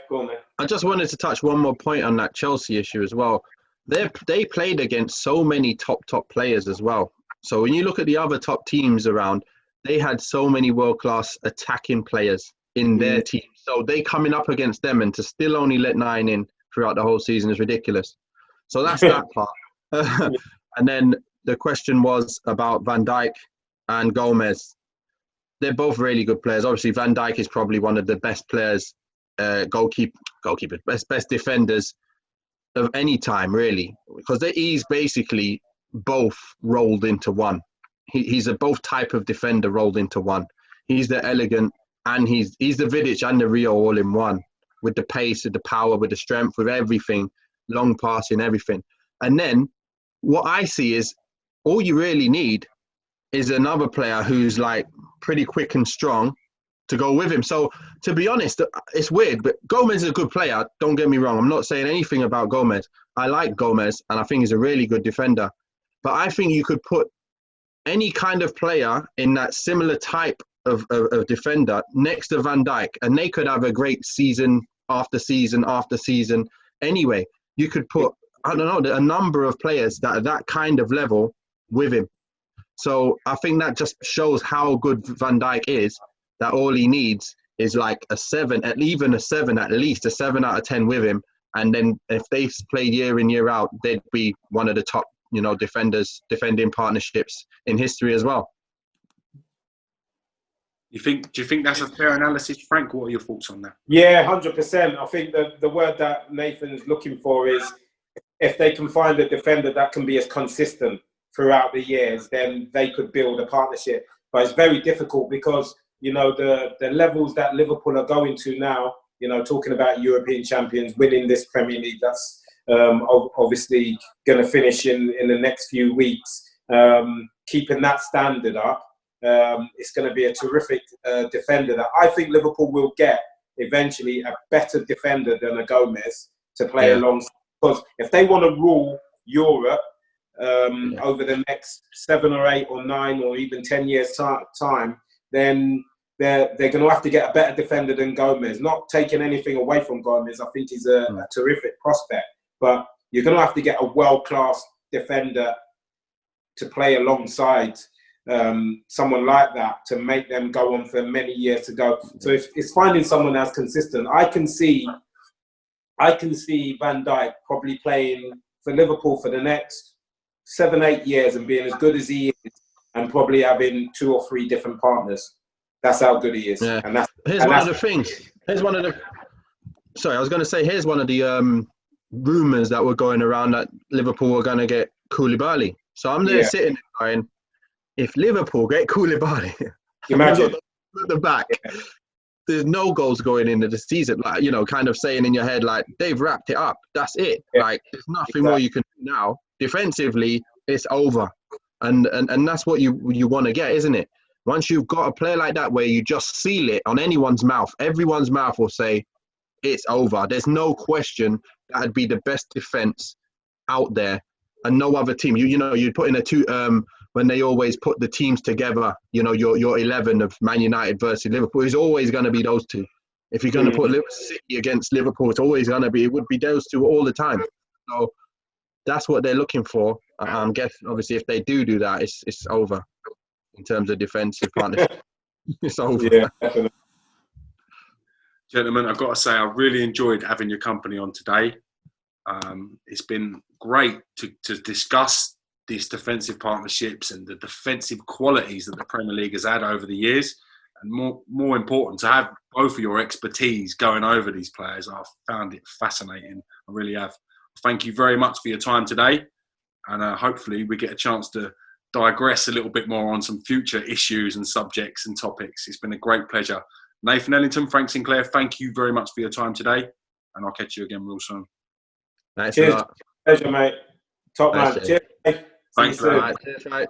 I just wanted to touch one more point on that Chelsea issue as well. They played against so many top players as well. So when you look at the other top teams around, they had so many world-class attacking players in their team. So they coming up against them, and to still only let 9 in throughout the whole season is ridiculous. So that's that part. And then the question was about Van Dijk and Gomez. They're both really good players. Obviously, Van Dijk is probably one of the best players, goalkeepers, best defenders of any time, really, because he's basically both rolled into one. He's a both type of defender rolled into one. He's the elegant, and he's the Vidic and the Rio all in one, with the pace, with the power, with the strength, with everything, long passing, everything. And then what I see is all you really need is another player who's like pretty quick and strong to go with him. So to be honest, it's weird, but Gomez is a good player. Don't get me wrong. I'm not saying anything about Gomez. I like Gomez, and I think he's a really good defender. But I think you could put any kind of player in that similar type of defender next to Van Dijk, and they could have a great season after season after season. Anyway, you could put, I don't know, a number of players that are that kind of level with him. So I think that just shows how good Van Dijk is, that all he needs is like a 7, at least a 7 out of 10 with him. And then if they played year in, year out, they'd be one of the top, defending partnerships in history as well. Do you think that's a fair analysis, Frank? What are your thoughts on that? Yeah, 100%. I think the word that Nathan's looking for is, if they can find a defender that can be as consistent throughout the years, then they could build a partnership. But it's very difficult because, the levels that Liverpool are going to now, talking about European champions, winning this Premier League, that's obviously going to finish in the next few weeks. Keeping that standard up, it's going to be a terrific defender that I think Liverpool will get eventually, a better defender than a Gomez to play alongside. Because if they want to rule Europe over the next 7 or 8 or 9 or even 10 years time, then they're going to have to get a better defender than Gomez. Not taking anything away from Gomez, I think he's a terrific prospect. But you're going to have to get a world-class defender to play alongside someone like that to make them go on for many years to go. So it's finding someone that's consistent. I can see Van Dijk probably playing for Liverpool for the next 7-8 years and being as good as he is, and probably having 2 or 3 different partners. That's how good he is. Yeah. And here's one of the things. Here's one of the rumours that were going around that Liverpool were going to get Koulibaly. So I'm there sitting there going, if Liverpool get Koulibaly, imagine at the back, there's no goals going into the season. Like, kind of saying in your head, like, they've wrapped it up. That's it. Yeah. Like, there's nothing more you can do now. Defensively, it's over. And that's what you want to get, isn't it? Once you've got a player like that where you just seal it on anyone's mouth, everyone's mouth will say, it's over. There's no question that'd be the best defense out there, and no other team. You'd put in a 2 when they always put the teams together. Your 11 of Man United versus Liverpool is always going to be those 2. If you're going to put City against Liverpool, it would be those 2 all the time. So that's what they're looking for. I'm guessing, obviously, if they do that, it's over in terms of defensive partnership. It's over. Yeah, definitely. Gentlemen, I've got to say, I really enjoyed having your company on today. It's been great to discuss these defensive partnerships and the defensive qualities that the Premier League has had over the years. And more important, to have both of your expertise going over these players. I've found it fascinating. I really have. Thank you very much for your time today. And hopefully we get a chance to digress a little bit more on some future issues and subjects and topics. It's been a great pleasure. Nathan Ellington, Frank Sinclair, thank you very much for your time today. And I'll catch you again real soon. Thanks Cheers. a lot. Pleasure, mate. Top man. Cheers. Cheers. Thanks, Cheers, mate.